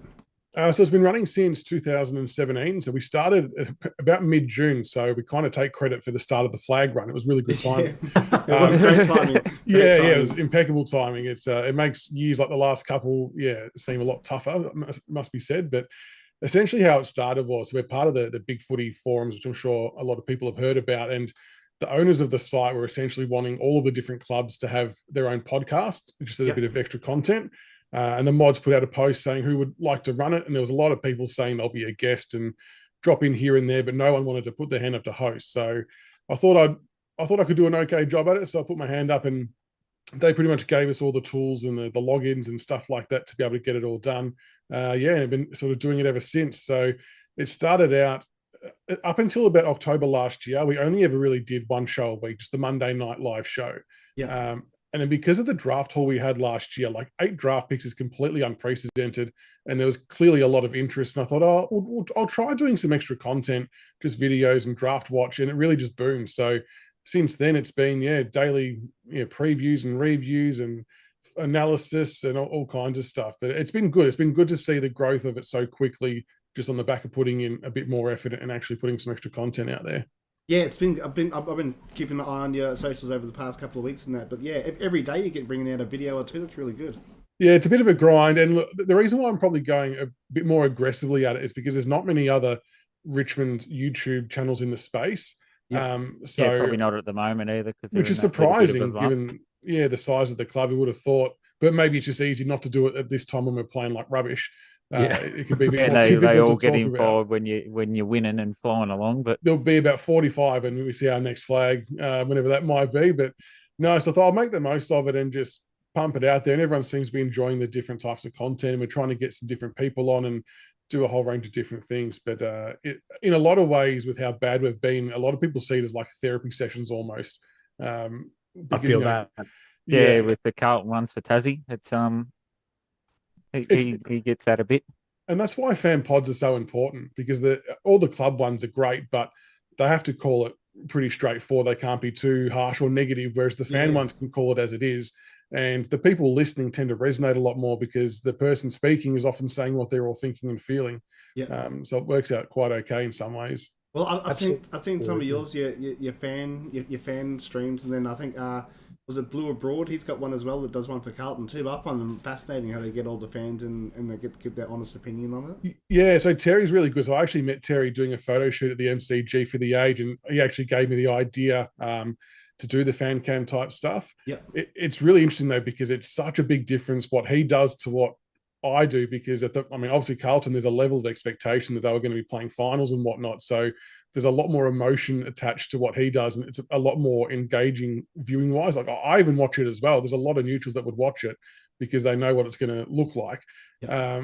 So it's been running since 2017. So we started about mid-June. So we kind of take credit for the start of the flag run. It was really good timing. It was great timing. It was impeccable timing. It makes years like the last couple, seem a lot tougher, must be said. But essentially how it started was we're part of the Big Footy forums, which I'm sure a lot of people have heard about. And the owners of the site were essentially wanting all of the different clubs to have their own podcast, just a bit of extra content. And the mods put out a post saying who would like to run it. And there was a lot of people saying they'll be a guest and drop in here and there, but no one wanted to put their hand up to host. So I thought I could do an okay job at it. So I put my hand up, and they pretty much gave us all the tools and the logins and stuff like that to be able to get it all done. And I've been sort of doing it ever since. So it started out up until about October last year. We only ever really did one show a week, just the Monday night live show. And then because of the draft haul we had last year, like 8 draft picks is completely unprecedented. And there was clearly a lot of interest. And I thought, I'll try doing some extra content, just videos and draft watch. And it really just boomed. So since then, it's been, daily previews and reviews and analysis and all kinds of stuff. But it's been good. It's been good to see the growth of it so quickly, just on the back of putting in a bit more effort and actually putting some extra content out there. Yeah, I've been keeping an eye on your socials over the past couple of weeks and that. But yeah, every day you get bringing out a video or two. That's really good. Yeah, it's a bit of a grind. And look, the reason why I'm probably going a bit more aggressively at it is because there's not many other Richmond YouTube channels in the space. So probably not at the moment either, which is surprising given the size of the club. You would have thought, but maybe it's just easy not to do it at this time when we're playing like rubbish. It could be a bit more difficult they all to get talk involved when you're winning and flying along. But there'll be about 45, and we see our next flag, whenever that might be. But no, so I thought I'll make the most of it and just pump it out there. And everyone seems to be enjoying the different types of content. And we're trying to get some different people on and do a whole range of different things. But in a lot of ways, with how bad we've been, a lot of people see it as like therapy sessions almost. Because, I feel that. Yeah, with the Carlton ones for Tassie, it's he gets that a bit. And that's why fan pods are so important, because all the club ones are great, but they have to call it pretty straightforward. They can't be too harsh or negative, whereas the fan ones can call it as it is. And the people listening tend to resonate a lot more because the person speaking is often saying what they're all thinking and feeling. So it works out quite okay in some ways. Well, I've seen some of yours, your fan streams, and then I think was it Blue Abroad? He's got one as well that does one for Carlton too. But I find them fascinating how they get all the fans and they get their honest opinion on it. Yeah, so Terry's really good. So I actually met Terry doing a photo shoot at the MCG for the Age, and he actually gave me the idea to do the fan cam type stuff. It's really interesting though, because it's such a big difference what he does to what I do, because obviously Carlton, there's a level of expectation that they were going to be playing finals and whatnot. So there's a lot more emotion attached to what he does, and it's a lot more engaging viewing wise. Like I even watch it as well. There's a lot of neutrals that would watch it because they know what it's going to look like.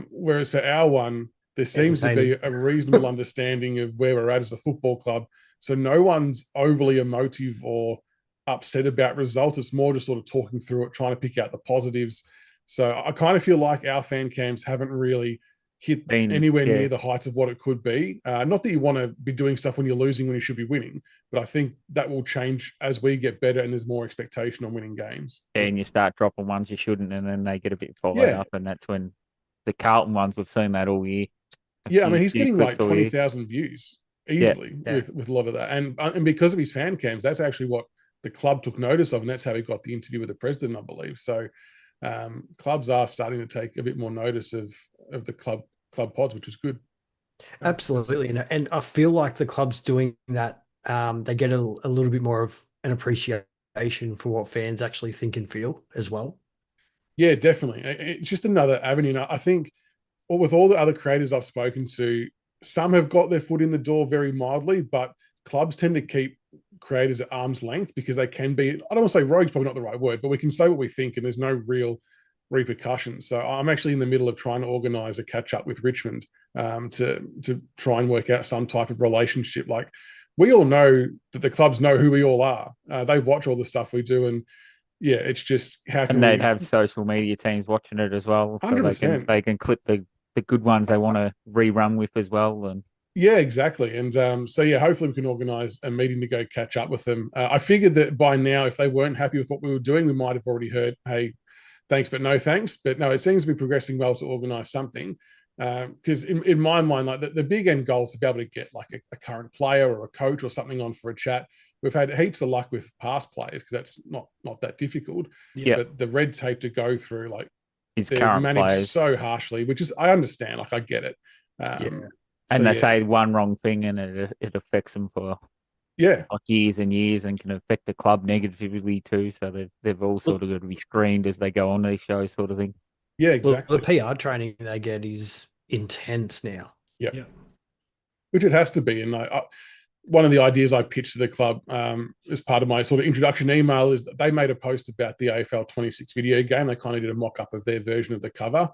Whereas for our one, there seems to be a reasonable understanding of where we're at as a football club. So no one's overly emotive or upset about results. It's more just sort of talking through it, trying to pick out the positives. So I kind of feel like our fan cams haven't really hit anywhere near the heights of what it could be. Not that you want to be doing stuff when you're losing when you should be winning, but I think that will change as we get better and there's more expectation on winning games. And you start dropping ones you shouldn't, and then they get a bit followed up, and that's when the Carlton ones, we've seen that all year. He's getting like 20,000 views easily with a lot of that. And because of his fan cams, that's actually what the club took notice of, and that's how he got the interview with the president, I believe. So clubs are starting to take a bit more notice of the club pods, which is good. Absolutely. And I feel like the club's doing that. They get a little bit more of an appreciation for what fans actually think and feel as well. Yeah, definitely. It's just another avenue. I think with all the other creators I've spoken to, some have got their foot in the door very mildly, but clubs tend to keep creators at arm's length because they can be, I don't want to say rogue's probably not the right word, but we can say what we think and there's no real repercussions. So I'm actually in the middle of trying to organise a catch up with Richmond to try and work out some type of relationship. Like, we all know that the clubs know who we all are. They watch all the stuff we do, and it's just how can they'd have social media teams watching it as well, so 100%. They can clip the good ones they want to rerun with as well. And yeah, exactly. And hopefully we can organise a meeting to go catch up with them. I figured that by now, if they weren't happy with what we were doing, we might have already heard, hey, thanks, but no thanks. But no, it seems to be progressing well to organise something. Because in my mind, like the big end goal is to be able to get like a current player or a coach or something on for a chat. We've had heaps of luck with past players because that's not that difficult. But the red tape to go through, like, they're managed so harshly, which is, I understand, like I get it. And they say one wrong thing and it affects them for Yeah, like years and years, and can affect the club negatively too. So they've all sort of got to be screened as they go on these shows, sort of thing. yeah, Well, the exactly. PR training they get is intense now. Yeah, Yeah. which it has to be. And one of the ideas I pitched to the club as part of my sort of introduction email is that they made a post about the AFL 26 video game. They kind of did a mock up of their version of the cover.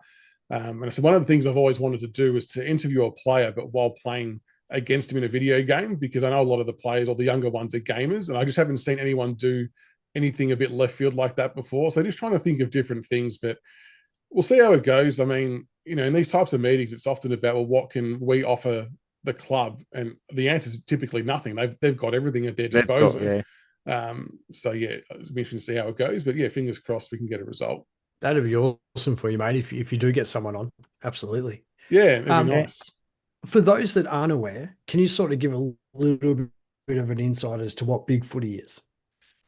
And I said, one of the things I've always wanted to do is to interview a player, but while playing against him in a video game, because I know a lot of the players or the younger ones are gamers, and I just haven't seen anyone do anything a bit left field like that before. So just trying to think of different things, but we'll see how it goes. I mean, in these types of meetings, it's often about, well, what can we offer the club? And the answer is typically nothing. They've got everything at their disposal. So yeah, it'll be interesting to see how it goes. But yeah, fingers crossed we can get a result. That'd be awesome for you, mate. If you do get someone on, absolutely. Yeah, it'd be nice. For those that aren't aware, can you sort of give a little bit of an insight as to what Big Footy is?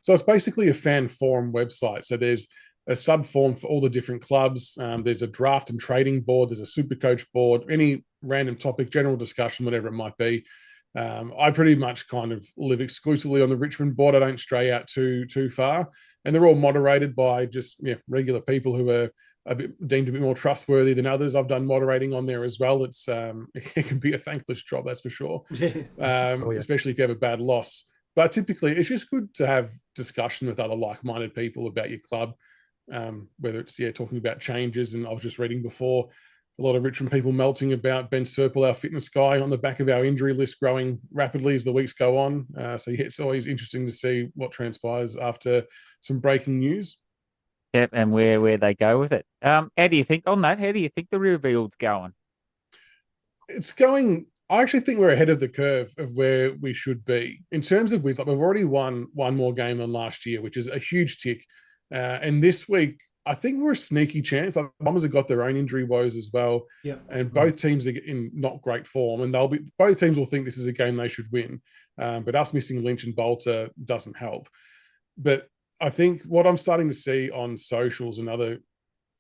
So it's basically a fan forum website. So there's a sub forum for all the different clubs. There's a draft and trading board. There's a super coach board, any random topic, general discussion, whatever it might be. I pretty much kind of live exclusively on the Richmond board. I don't stray out too far. And they're all moderated by just regular people who are deemed a bit more trustworthy than others. I've done moderating on there as well. It's it can be a thankless job, that's for sure. Especially if you have a bad loss. But typically, it's just good to have discussion with other like-minded people about your club, whether it's talking about changes. And I was just reading before, a lot of Richmond people melting about Ben Serple, our fitness guy, on the back of our injury list growing rapidly as the weeks go on. So it's always interesting to see what transpires after some breaking news. Yep, and where they go with it. How do you think on that? How do you think the rebuild's going? It's going. I actually think we're ahead of the curve of where we should be in terms of wins. Like, we've already won one more game than last year, which is a huge tick. And this week, I think we're a sneaky chance. Like, Bombers have got their own injury woes as well. Yeah. And both teams are in not great form, and both teams will think this is a game they should win. But us missing Lynch and Bolter doesn't help. But I think what I'm starting to see on socials and other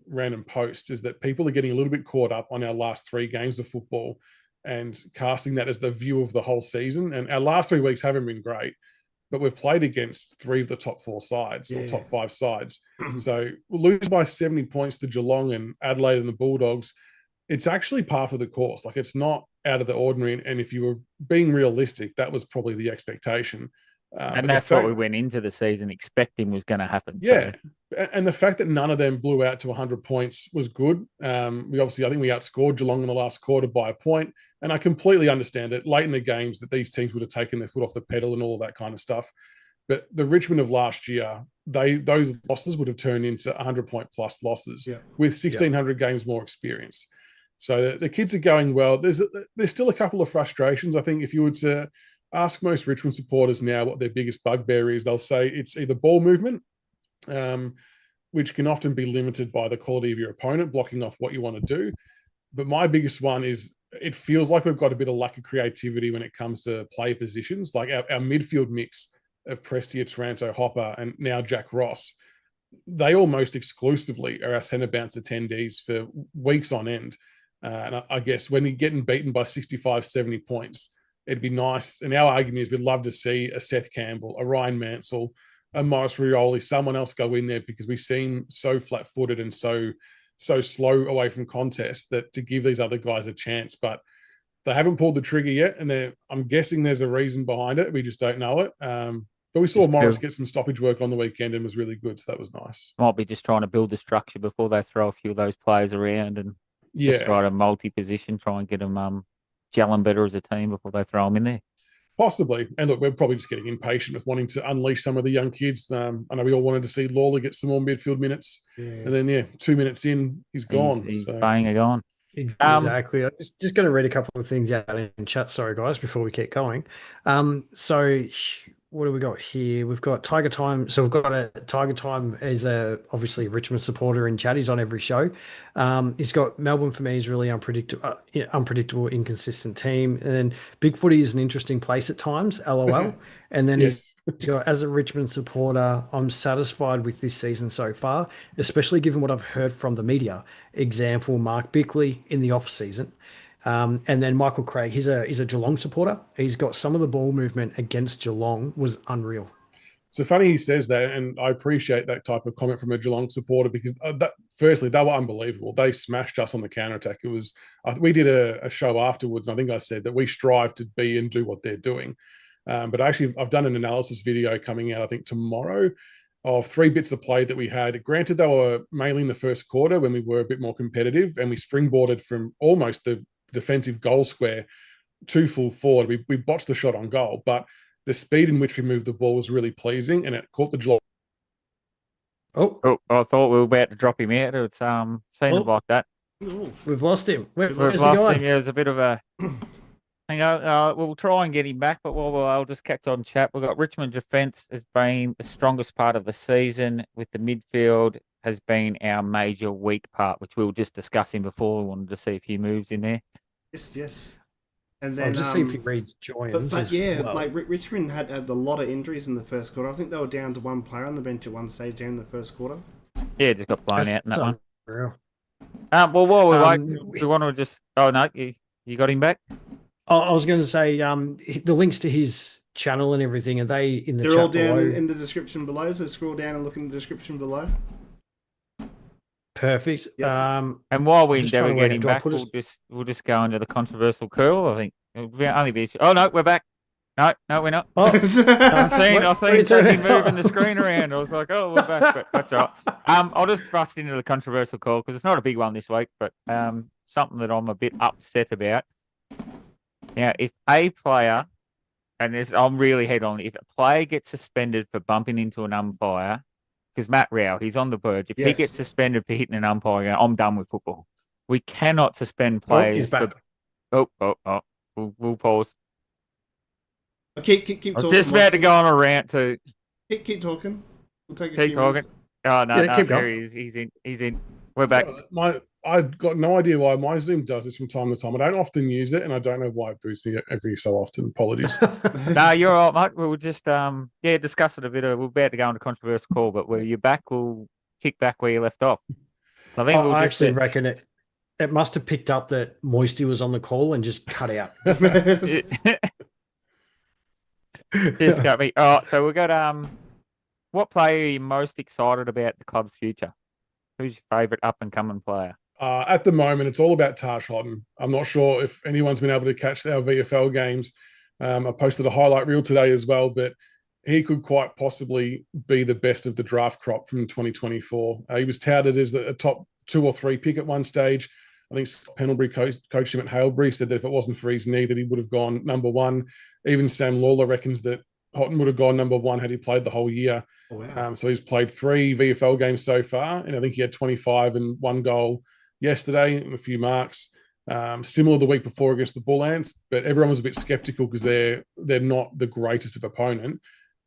random posts is that people are getting a little bit caught up on our last 3 games of football and casting that as the view of the whole season. And our last 3 weeks haven't been great, but we've played against 3 of the top 4 sides or top 5 sides. So we'll lose by 70 points to Geelong and Adelaide and the Bulldogs. It's actually par for the course. Like, it's not out of the ordinary. And if you were being realistic, that was probably the expectation. And that's what we went into the season expecting was going to happen. Yeah. So. And the fact that none of them blew out to 100 points was good. I think we outscored Geelong in the last quarter by a point. And I completely understand it late in the games that these teams would have taken their foot off the pedal and all of that kind of stuff. But the Richmond of last year, those losses would have turned into 100-point plus losses with 1,600 games more experience. So the kids are going well. There's still a couple of frustrations. I think if you were to ask most Richmond supporters now what their biggest bugbear is, they'll say it's either ball movement, which can often be limited by the quality of your opponent, blocking off what you want to do. But my biggest one is it feels like we've got a bit of lack of creativity when it comes to play positions. Like our midfield mix of Prestia, Taranto, Hopper, and now Jack Ross, they almost exclusively are our centre bounce attendees for weeks on end. And I guess when you're getting beaten by 65, 70 points, it'd be nice. And our argument is we'd love to see a Seth Campbell, a Ryan Mansell, a Morris Rioli, someone else go in there, because we seem so flat-footed and so slow away from contests that to give these other guys a chance. But they haven't pulled the trigger yet, and I'm guessing there's a reason behind it. We just don't know it. But we saw Morris get some stoppage work on the weekend and was really good, so that was nice. Might be just trying to build the structure before they throw a few of those players around and just try to multi-position, try and get them gelling better as a team before they throw them in there. Possibly. And look, we're probably just getting impatient with wanting to unleash some of the young kids. I know we all wanted to see Lawler get some more midfield minutes. Yeah. And then, 2 minutes in, he's gone. He's bang gone. Exactly. I'm just going to read a couple of things out in chat. Sorry, guys, before we keep going. So what do we got here? We've got Tiger Time. So we've got a Tiger Time as obviously a Richmond supporter in chat. He's on every show. He's got Melbourne for me is really unpredictable, inconsistent team. And then Big Footy is an interesting place at times, LOL. And then he's got, as a Richmond supporter, I'm satisfied with this season so far, especially given what I've heard from the media. Example, Mark Bickley in the off season. And then Michael Craig, he's a Geelong supporter. He's got some of the ball movement against Geelong was unreal. So funny he says that, and I appreciate that type of comment from a Geelong supporter because firstly, they were unbelievable. They smashed us on the counter attack. It was we did a show afterwards, and I think I said that we strive to be and do what they're doing. But actually, I've done an analysis video coming out, I think tomorrow, of 3 bits of play that we had. Granted, they were mainly in the first quarter when we were a bit more competitive, and we springboarded from almost the defensive goal square to full forward. We botched the shot on goal, but the speed in which we moved the ball was really pleasing, and it caught the Geelong. Oh, I thought we were about to drop him out. It's seemed like that. We've lost him. We've lost him. Yeah, it was a bit of a. We'll try and get him back, but I'll just catch on chat. We've got Richmond defence has been the strongest part of the season, with the midfield has been our major weak part, which we were just discussing before. We wanted to see a few moves in there. Yes. And then I'll just see if he rejoins. But like Richmond had a lot of injuries in the first quarter. I think they were down to 1 player on the bench at one stage during the first quarter. Yeah, just got blown out in that one. Real. Well, while we wait, do you want to just? Oh no, you got him back. I was going to say the links to his channel and everything, are they in the chat all down below? in the description below, so scroll down and look in the description below. Perfect. Yep. And while we endeavour getting back, we'll just go into the controversial curl. I think it'll only be. Oh no, we're back. No, we're not. Oh. I seen Jesse moving the screen around. I was like, oh, we're back, but that's all right. I'll just bust into the controversial call because it's not a big one this week, but something that I'm a bit upset about. Now, if a player, and I'm really head on, if a player gets suspended for bumping into an umpire, because Matt Rao, he's on the verge. If he gets suspended for hitting an umpire, I'm done with football. We cannot suspend players. He's back. We'll pause. Keep talking. I was just about to go on a rant too. Keep talking. We'll take keep talking. Oh no, keep going. He's in. We're back. I've got no idea why my Zoom does this from time to time. I don't often use it, and I don't know why it boosts me every so often. Apologies. No, you're all right, mate. We'll just discuss it a bit. We're about to go on a controversial call, but where you're back, we'll kick back where you left off. I think I actually reckon it must have picked up that Moisty was on the call and just cut out. Just got me. All right, so we've got what player are you most excited about the club's future? Who's your favourite up and coming player? At the moment, it's all about Taj Hodden. I'm not sure if anyone's been able to catch our VFL games. I posted a highlight reel today as well, but he could quite possibly be the best of the draft crop from 2024. He was touted as a top 2 or 3 pick at one stage. I think Scott Pendlebury coached him at Hailbury, said that if it wasn't for his knee, that he would have gone number 1. Even Sam Lawler reckons that Hodden would have gone number 1 had he played the whole year. Oh, wow. So he's played 3 VFL games so far, and I think he had 25 and 1 goal yesterday and a few marks. Similar the week before against the Bull Ants, but everyone was a bit skeptical because they're not the greatest of opponent.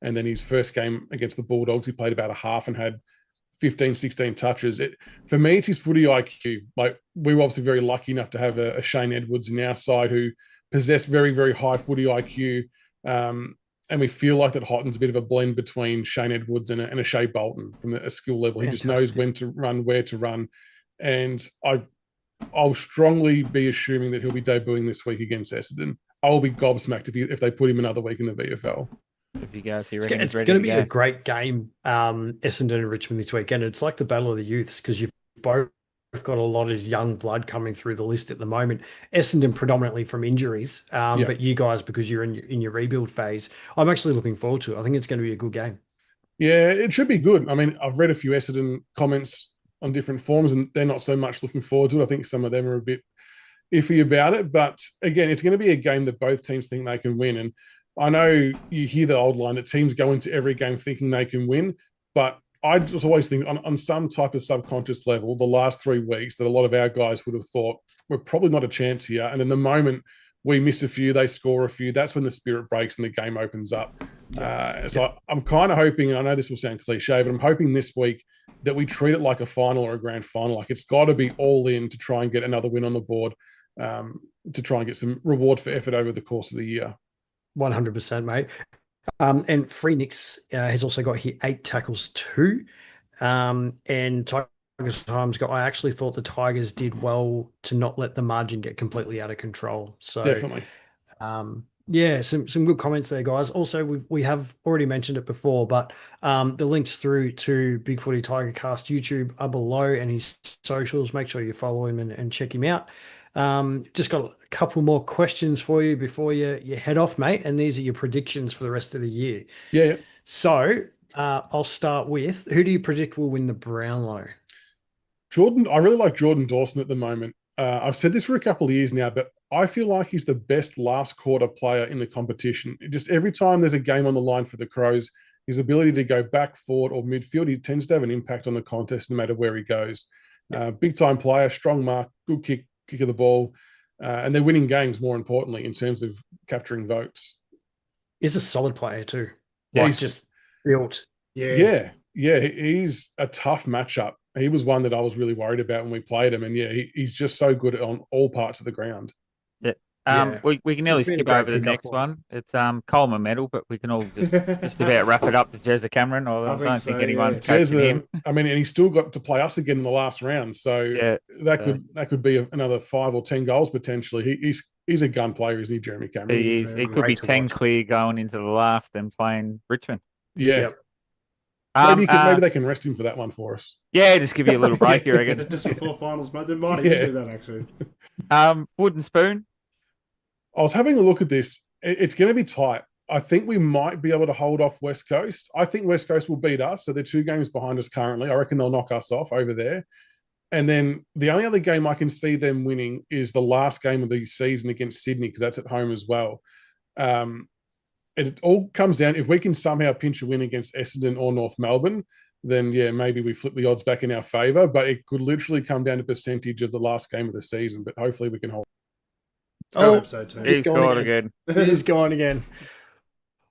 And then his first game against the Bulldogs, he played about a half and had 15, 16 touches. For me, it's his footy IQ. Like, we were obviously very lucky enough to have a Shane Edwards in our side who possessed very, very high footy IQ. And we feel like that Hotton's a bit of a blend between Shane Edwards and a Shea Bolton from a skill level. He just knows when to run, where to run. And I'll strongly be assuming that he'll be debuting this week against Essendon. I'll be gobsmacked if they put him another week in the VFL. If you guys here, it's going to be a great game, Essendon and Richmond this weekend. It's like the Battle of the Youths because you've both got a lot of young blood coming through the list at the moment. Essendon predominantly from injuries, but you guys, because you're in your rebuild phase, I'm actually looking forward to it. I think it's going to be a good game. Yeah, it should be good. I mean, I've read a few Essendon comments on different forums, and they're not so much looking forward to it. I think some of them are a bit iffy about it. But again, it's going to be a game that both teams think they can win. And I know you hear the old line that teams go into every game thinking they can win, but I just always think on some type of subconscious level, the last 3 weeks that a lot of our guys would have thought we're probably not a chance here. And in the moment we miss a few, they score a few, that's when the spirit breaks and the game opens up. So I'm kind of hoping, and I know this will sound cliche, but I'm hoping this week that we treat it like a final or a grand final. Like, it's got to be all in to try and get another win on the board, to try and get some reward for effort over the course of the year. 100%, mate. And Free Nicks has also got here 8 tackles too. And Times ago, I actually thought the Tigers did well to not let the margin get completely out of control. So Definitely. Yeah, some good comments there, guys. Also, we have already mentioned it before, but the links through to Big Footy Tigercast YouTube are below, and his socials. Make sure you follow him and check him out. Just got a couple more questions for you before you head off, mate. And these are your predictions for the rest of the year. Yeah. So I'll start with, who do you predict will win the Brownlow? Jordan, I really like Jordan Dawson at the moment. I've said this for a couple of years now, but I feel like he's the best last quarter player in the competition. Just every time there's a game on the line for the Crows, his ability to go back, forward, or midfield, he tends to have an impact on the contest no matter where he goes. Big time player, strong mark, good kick of the ball, and they're winning games, more importantly, in terms of capturing votes. He's a solid player too. Yeah, he's just built. Yeah. He's a tough matchup. He was one that I was really worried about when we played him, and he's just so good on all parts of the ground. We can nearly skip over the next one. It's Coleman medal, but we can all just about wrap it up to Jezza Cameron. I don't think anyone's catching him. I mean, and he's still got to play us again in the last round, so that could be another 5 or 10 goals potentially. He's a gun player, isn't he, Jeremy Cameron? He is. It could be 10 clear going into the last and playing Richmond. Yeah. Yep. Maybe they can rest him for that one for us. Yeah, just give you a little break here, I guess. Just before finals, mate. They might even do that, actually. Wooden spoon. I was having a look at this. It's going to be tight. I think we might be able to hold off West Coast. I think West Coast will beat us, so they're 2 games behind us currently. I reckon they'll knock us off over there. And then the only other game I can see them winning is the last game of the season against Sydney, because that's at home as well. It all comes down, if we can somehow pinch a win against Essendon or North Melbourne, then maybe we flip the odds back in our favour. But it could literally come down to percentage of the last game of the season. But hopefully we can hold. I hope so too. He's gone again. He's gone again.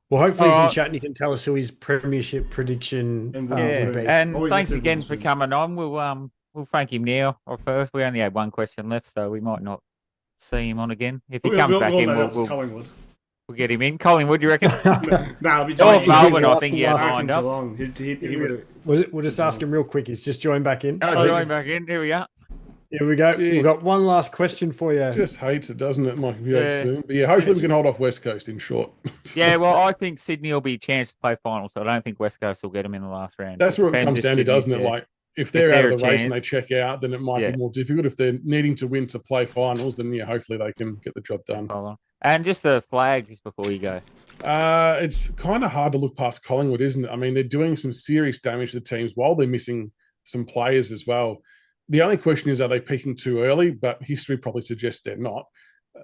Well, hopefully he's in chat and he can tell us who his premiership prediction will be. And thanks again for coming on. We'll thank him now. First, we only had one question left, so we might not see him on again. If he comes back in, we'll get him in. Collingwood, you reckon? I'll be North Melbourne, I think he had lined up. We'll just ask him real quick. He's just joined back in. Join back in. Here we go. Here we go. Gee. We've got one last question for you. Just hates it, doesn't it? My computer soon. But hopefully we can hold off West Coast in short. Well, I think Sydney will be a chance to play finals, so I don't think West Coast will get them in the last round. That's where it comes down to, doesn't it? Like, if they're out of the race and they check out, then it might be more difficult. If they're needing to win to play finals, then hopefully they can get the job done. And just the flag just before you go. It's kind of hard to look past Collingwood, isn't it? I mean, they're doing some serious damage to the teams while they're missing some players as well. The only question is, are they peaking too early? But history probably suggests they're not.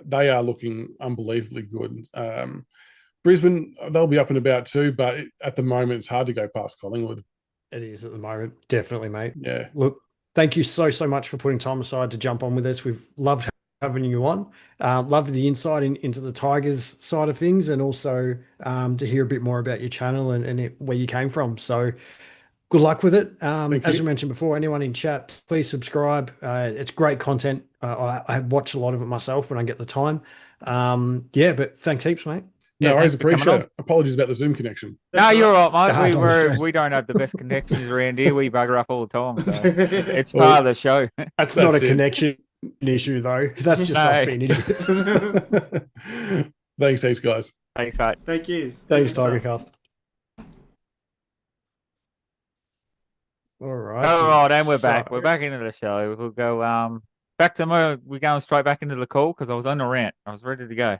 They are looking unbelievably good. Brisbane, they'll be up and about too, but at the moment, it's hard to go past Collingwood. It is at the moment, definitely, mate. Yeah. Look, thank you so much for putting time aside to jump on with us. We've loved having you on. Loved the insight into the Tigers side of things, and also to hear a bit more about your channel and where you came from. So good luck with it. As we mentioned before, anyone in chat, please subscribe. It's great content. I watch a lot of it myself when I get the time. But thanks heaps, mate. No, I appreciate it. Apologies about the Zoom connection. No, you're right, mate. We don't have the best connections around here. We bugger up all the time. So it's part of the show. That's not a connection issue, though. That's just us being idiots. Thanks, guys. Thanks, mate. Thank you. Thanks, Tigercast. All right. And we're back. We're back into the show. We'll go back to we're going straight back into the call because I was on the rant. I was ready to go.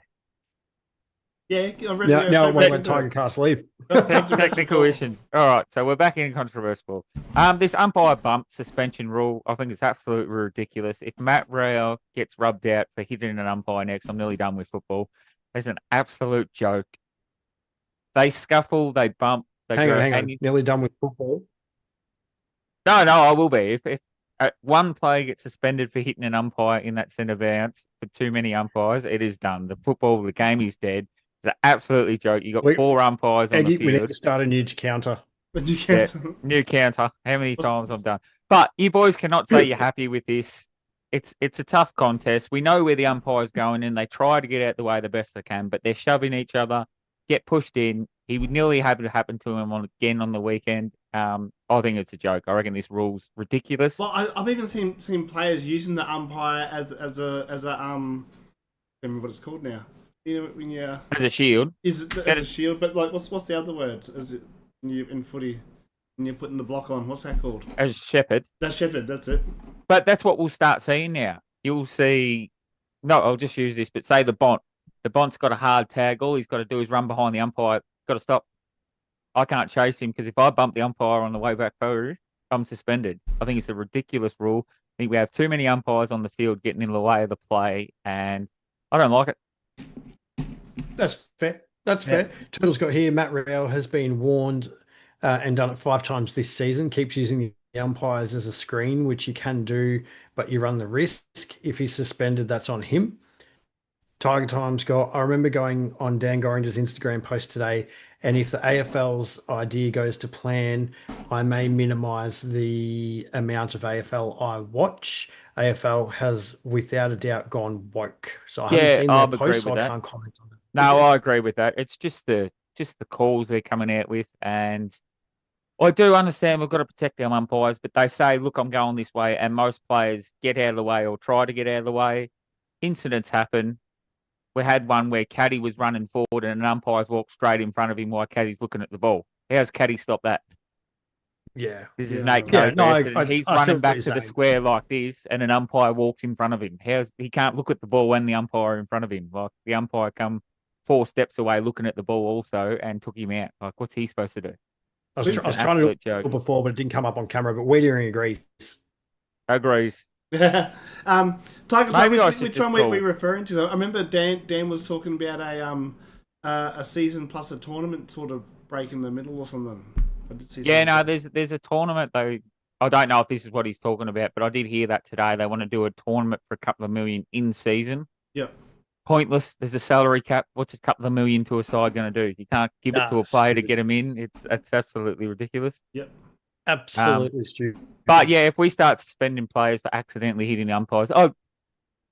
Yeah, I'm ready to go. Now when Tigercast leave. Technical issue. All right, so we're back in controversial. This umpire bump suspension rule, I think it's absolutely ridiculous. If Matt Rao gets rubbed out for hitting an umpire next, I'm nearly done with football. It's an absolute joke. They scuffle, they bump. Hang on. Nearly done with football? No, I will be. If one player gets suspended for hitting an umpire in that centre bounce for too many umpires, it is done. The game is dead. It's an absolutely joke. You got 4 umpires on the field. We need to start a new counter. New counter. How many times I'm done? But you boys cannot say you're happy with this. It's a tough contest. We know where the umpire's going and they try to get out the way the best they can, but they're shoving each other, get pushed in. He would nearly have it happen to him again on the weekend. I think it's a joke. I reckon this rule's ridiculous. Well, I've even seen players using the umpire as a I don't remember what it's called now. You know, when you As a shield. as a shield, but like what's the other word? Is it in footy when you're putting the block on? What's that called? As shepherd. That's shepherd. That's it. But that's what we'll start seeing now. You'll see. No, I'll just use this. But say the Bont. The Bont's got a hard tag. All he's got to do is run behind the umpire. Got to stop. I can't chase him because if I bump the umpire on the way back forward, I'm suspended. I think it's a ridiculous rule. I think we have too many umpires on the field getting in the way of the play, and I don't like it. That's fair. That's fair. Turtle's got here. Matt Real has been warned and done it 5 times this season. Keeps using the umpires as a screen, which you can do, but you run the risk. If he's suspended, that's on him. Tiger Times got, I remember going on Dan Gorringer's Instagram post today, and if the AFL's idea goes to plan, I may minimise the amount of AFL I watch. AFL has, without a doubt, gone woke. So I haven't seen their post, so I can't comment on it. No, I agree with that. It's just the calls they're coming out with, and I do understand we've got to protect our umpires, but they say, look, I'm going this way, and most players get out of the way or try to get out of the way. Incidents happen. We had one where Caddy was running forward and an umpire's walked straight in front of him while Caddy's looking at the ball. How's Caddy stop that? Yeah. This is Nate Cody. He's running back to the square like this, and an umpire walks in front of him. He can't look at the ball when the umpire in front of him. Like the umpire come 4 steps away looking at the ball also and took him out. Like, what's he supposed to do? I was trying to do it before, but it didn't come up on camera. But Wiedering agrees. Agrees. Tiger, which one were we referring to? I remember Dan was talking about a season plus a tournament sort of break in the middle or something. There's a tournament though. I don't know if this is what he's talking about, but I did hear that today. They want to do a tournament for a couple of million in season. Yep. Pointless. There's a salary cap. What's a couple of million to a side going to do? You can't give it to a player to get him in. It's absolutely ridiculous. Yep. Absolutely stupid. But yeah, if we start suspending players for accidentally hitting the umpires,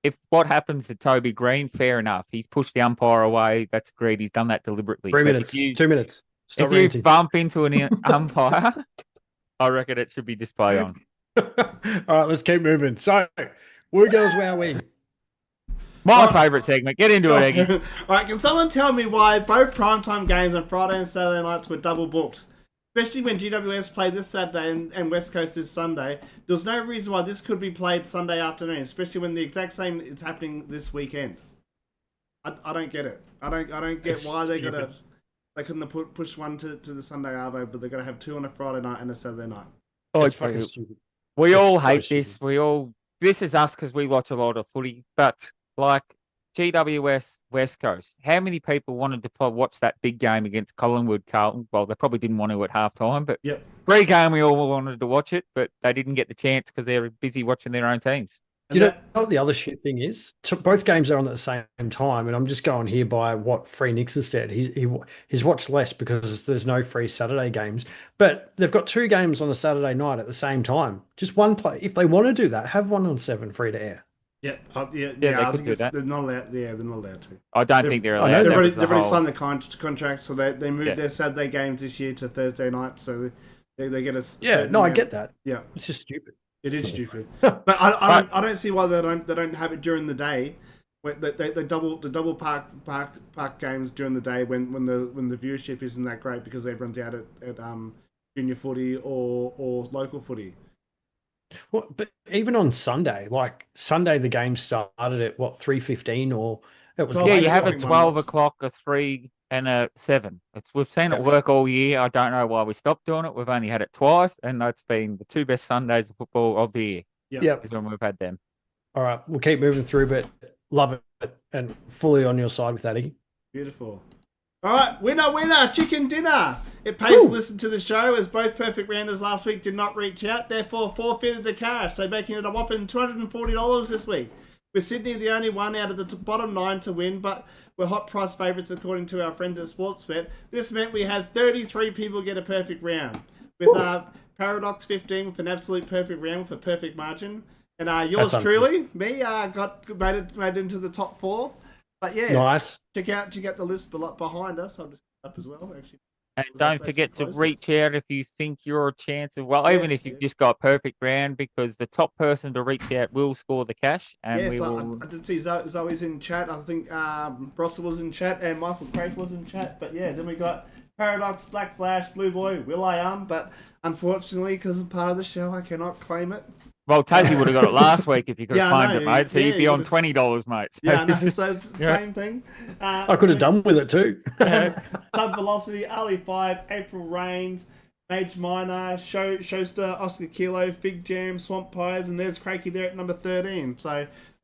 if what happens to Toby Green, fair enough. He's pushed the umpire away. That's agreed. He's done that deliberately. 3 minutes. 2 minutes. Stop if you bump into an umpire, I reckon it should be displayed on. All right, let's keep moving. So, Woo Girls Wowee. My favourite segment. Get into it, Eggy. All right, can someone tell me why both primetime games on Friday and Saturday nights were double booked? Especially when GWS played this Saturday and West Coast this Sunday. There's no reason why this could be played Sunday afternoon, especially when the exact same is happening this weekend. I don't get it. I don't get why they couldn't have pushed one to the Sunday arvo, but they're gonna have 2 on a Friday night and a Saturday night. Oh, it's fucking stupid. We all hate this. This is us because we watch a lot of footy, but like GWS West Coast, how many people wanted to watch that big game against Collingwood Carlton? Well, they probably didn't want to at halftime, but pre-game we all wanted to watch it, but they didn't get the chance because they're busy watching their own teams. Do you know what the other shit thing is? Both games are on at the same time, and I'm just going here by what Free Nix has said. He's watched less because there's no free Saturday games, but they've got 2 games on the Saturday night at the same time. Just one play. If they want to do that, have 1 on 7 free to air. Yeah, I think they're not allowed. Yeah, they're not allowed to. I don't think they're allowed. They've already signed the contract, so they moved their Saturday games this year to Thursday night, so they get a. I get that. Yeah, it's just stupid. It is stupid, but I don't see why they don't have it during the day. They double park games during the day when the viewership isn't that great because everyone's out at junior footy or local footy. Well, but even on Sunday, the game started at 3:15 or it was. Yeah, you have a 12 o'clock, a 3, and a 7. We've seen it work all year. I don't know why we stopped doing it. We've only had it twice, and that's been the 2 best Sundays of football of the year. Yeah, is when we've had them. All right, we'll keep moving through, but love it and fully on your side with that, Iggy. Beautiful. All right, winner, chicken dinner. It pays to listen to the show as both perfect rounders last week did not reach out, therefore forfeited the cash, so making it a whopping $240 this week. With Sydney the only one out of the bottom 9 to win, but we're hot price favourites according to our friends at Sportsbet. This meant we had 33 people get a perfect round, with Paradox 15 with an absolute perfect round with a perfect margin, and yours truly, me, made it into the top 4. But yeah, nice. Check out the list behind us. I'll just put it up as well, actually. And don't forget to reach out if you think you're a chance of, even if you've just got perfect round, because the top person to reach out will score the cash. And I did see Zoe's in chat. I think Brossa was in chat and Michael Craig was in chat. But yeah, then we got Paradox, Black Flash, Blue Boy, Will.i.am. But unfortunately, because I'm part of the show, I cannot claim it. Well, Tassie would have got it last week if you could have claimed it, mate. So you'd be on $20, mate. So yeah, so it's the same thing. I could have done with it too. Sub Velocity, Ali 5, April Rains, Mage Minor, Showster, Oscar Kilo, Fig Jam, Swamp Pies, and there's Crakey there at number 13. So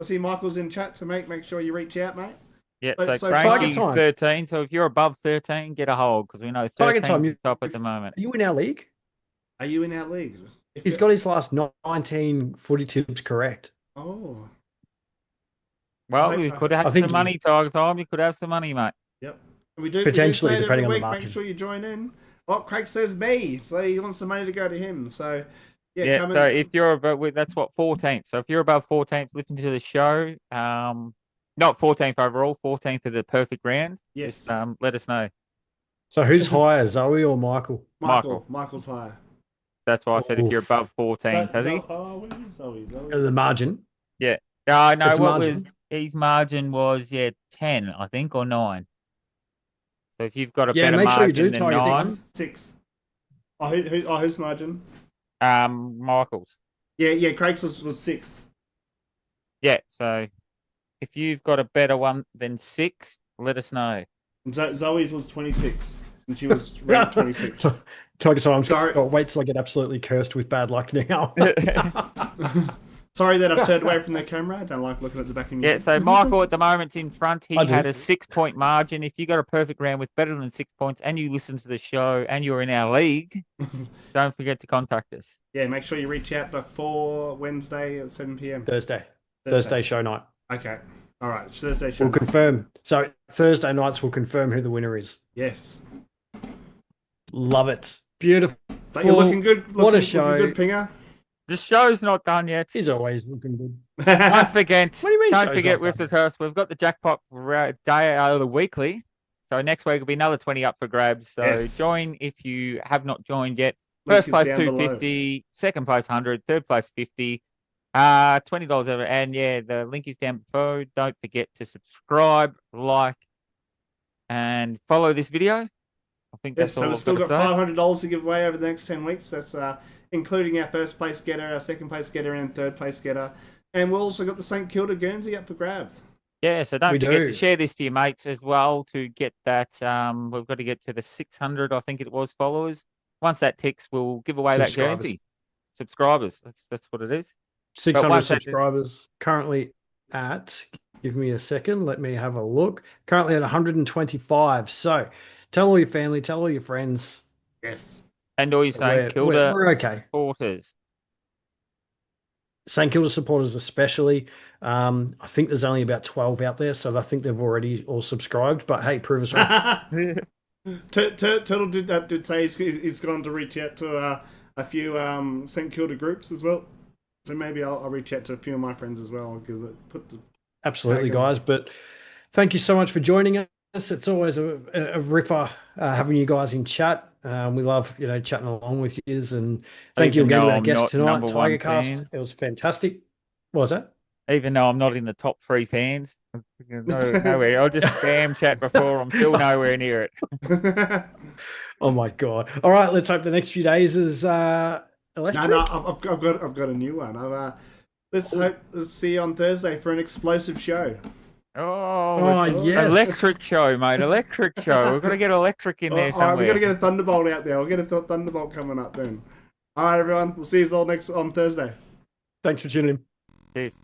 I see Michael's in chat, so make sure you reach out, mate. Yeah, so Crakey's 13. So if you're above 13, get a hold, because we know 13 is the top at the moment. Are you in our league? Are you in our league? He's got his last 19 footy tips correct. Oh. Well, we could have some money, Tiger Time. You could have some money, mate. Yep. We do potentially, we do depending on the week, margin. Make sure you join in. Oh, Craig says me, so he wants the money to go to him. So, yeah. So if you're above, that's what 14th. So if you're above 14th, listen to the show. Not 14th overall, 14th of the perfect round. Yes. Just, let us know. So who's higher, Zoe or Michael? Michael's higher. That's why I said if you're above 14th, has he? Oh, what is Zoe? The margin. Yeah. No, what was his margin was 10, I think, or 9. So if you've got a better margin than 9, 6. Whose margin? Michael's. Yeah. Craig's was 6. Yeah. So if you've got a better one than 6, let us know. And Zoe's was 26. And she was ranked 26. Tiger, I'm sorry. I'll wait till I get absolutely cursed with bad luck now. Sorry that I've turned away from the camera. I don't like looking at the back of me. Yeah, so Michael at the moment's in front. He had a 6-point margin. If you got a perfect round with better than 6 points and you listen to the show and you're in our league, don't forget to contact us. Yeah, make sure you reach out before Wednesday at 7 p.m. Thursday show night. Okay. All right. Thursday show night. We'll confirm. So Thursday nights we'll confirm who the winner is. Yes. Love it. Beautiful. But you're looking good. What a show. Looking good, Pinger. The show's not done yet. He's always looking good. Don't forget. What do you mean? Don't forget with the first. We've got the jackpot day out of the weekly. So next week will be another 20 up for grabs. So join if you have not joined yet. First place 250, second place 100, third place 50, $20 ever. And the link is down below. Don't forget to subscribe, like, and follow this video. I think that's all. So we've still got $500 to give away over the next 10 weeks. That's including our first place getter, our second place getter, and third place getter. And we've also got the St Kilda Guernsey up for grabs. Yeah, so don't forget to share this to your mates as well to get that. We've got to get to the 600, I think it was, followers. Once that ticks, we'll give away that Guernsey. Subscribers. That's what it is. 600 subscribers currently at, give me a second, let me have a look. Currently at 125. So tell all your family, tell all your friends. Yes. And all your St Kilda supporters. St Kilda supporters especially. I think there's only about 12 out there, so I think they've already all subscribed. But hey, prove us wrong. Turtle did say he's gone to reach out to a few St Kilda groups as well. So maybe I'll reach out to a few of my friends as well. Absolutely, guys. But thank you so much for joining us. It's always a ripper having you guys in chat. We love chatting along with you. And thank you again to our guest tonight, Tigercast. It was fantastic. What was that? Even though I'm not in the top 3 fans, nowhere. I'll just spam chat before. I'm still nowhere near it. Oh my god! All right, let's hope the next few days is electric. No, I've got a new one. Let's see you on Thursday for an explosive show. Oh yes, electric show, mate! Electric show. We've got to get electric in there somewhere. All right, we've got to get a thunderbolt out there. We'll get a thunderbolt coming up then. All right, everyone. We'll see you all on Thursday. Thanks for tuning in. Peace.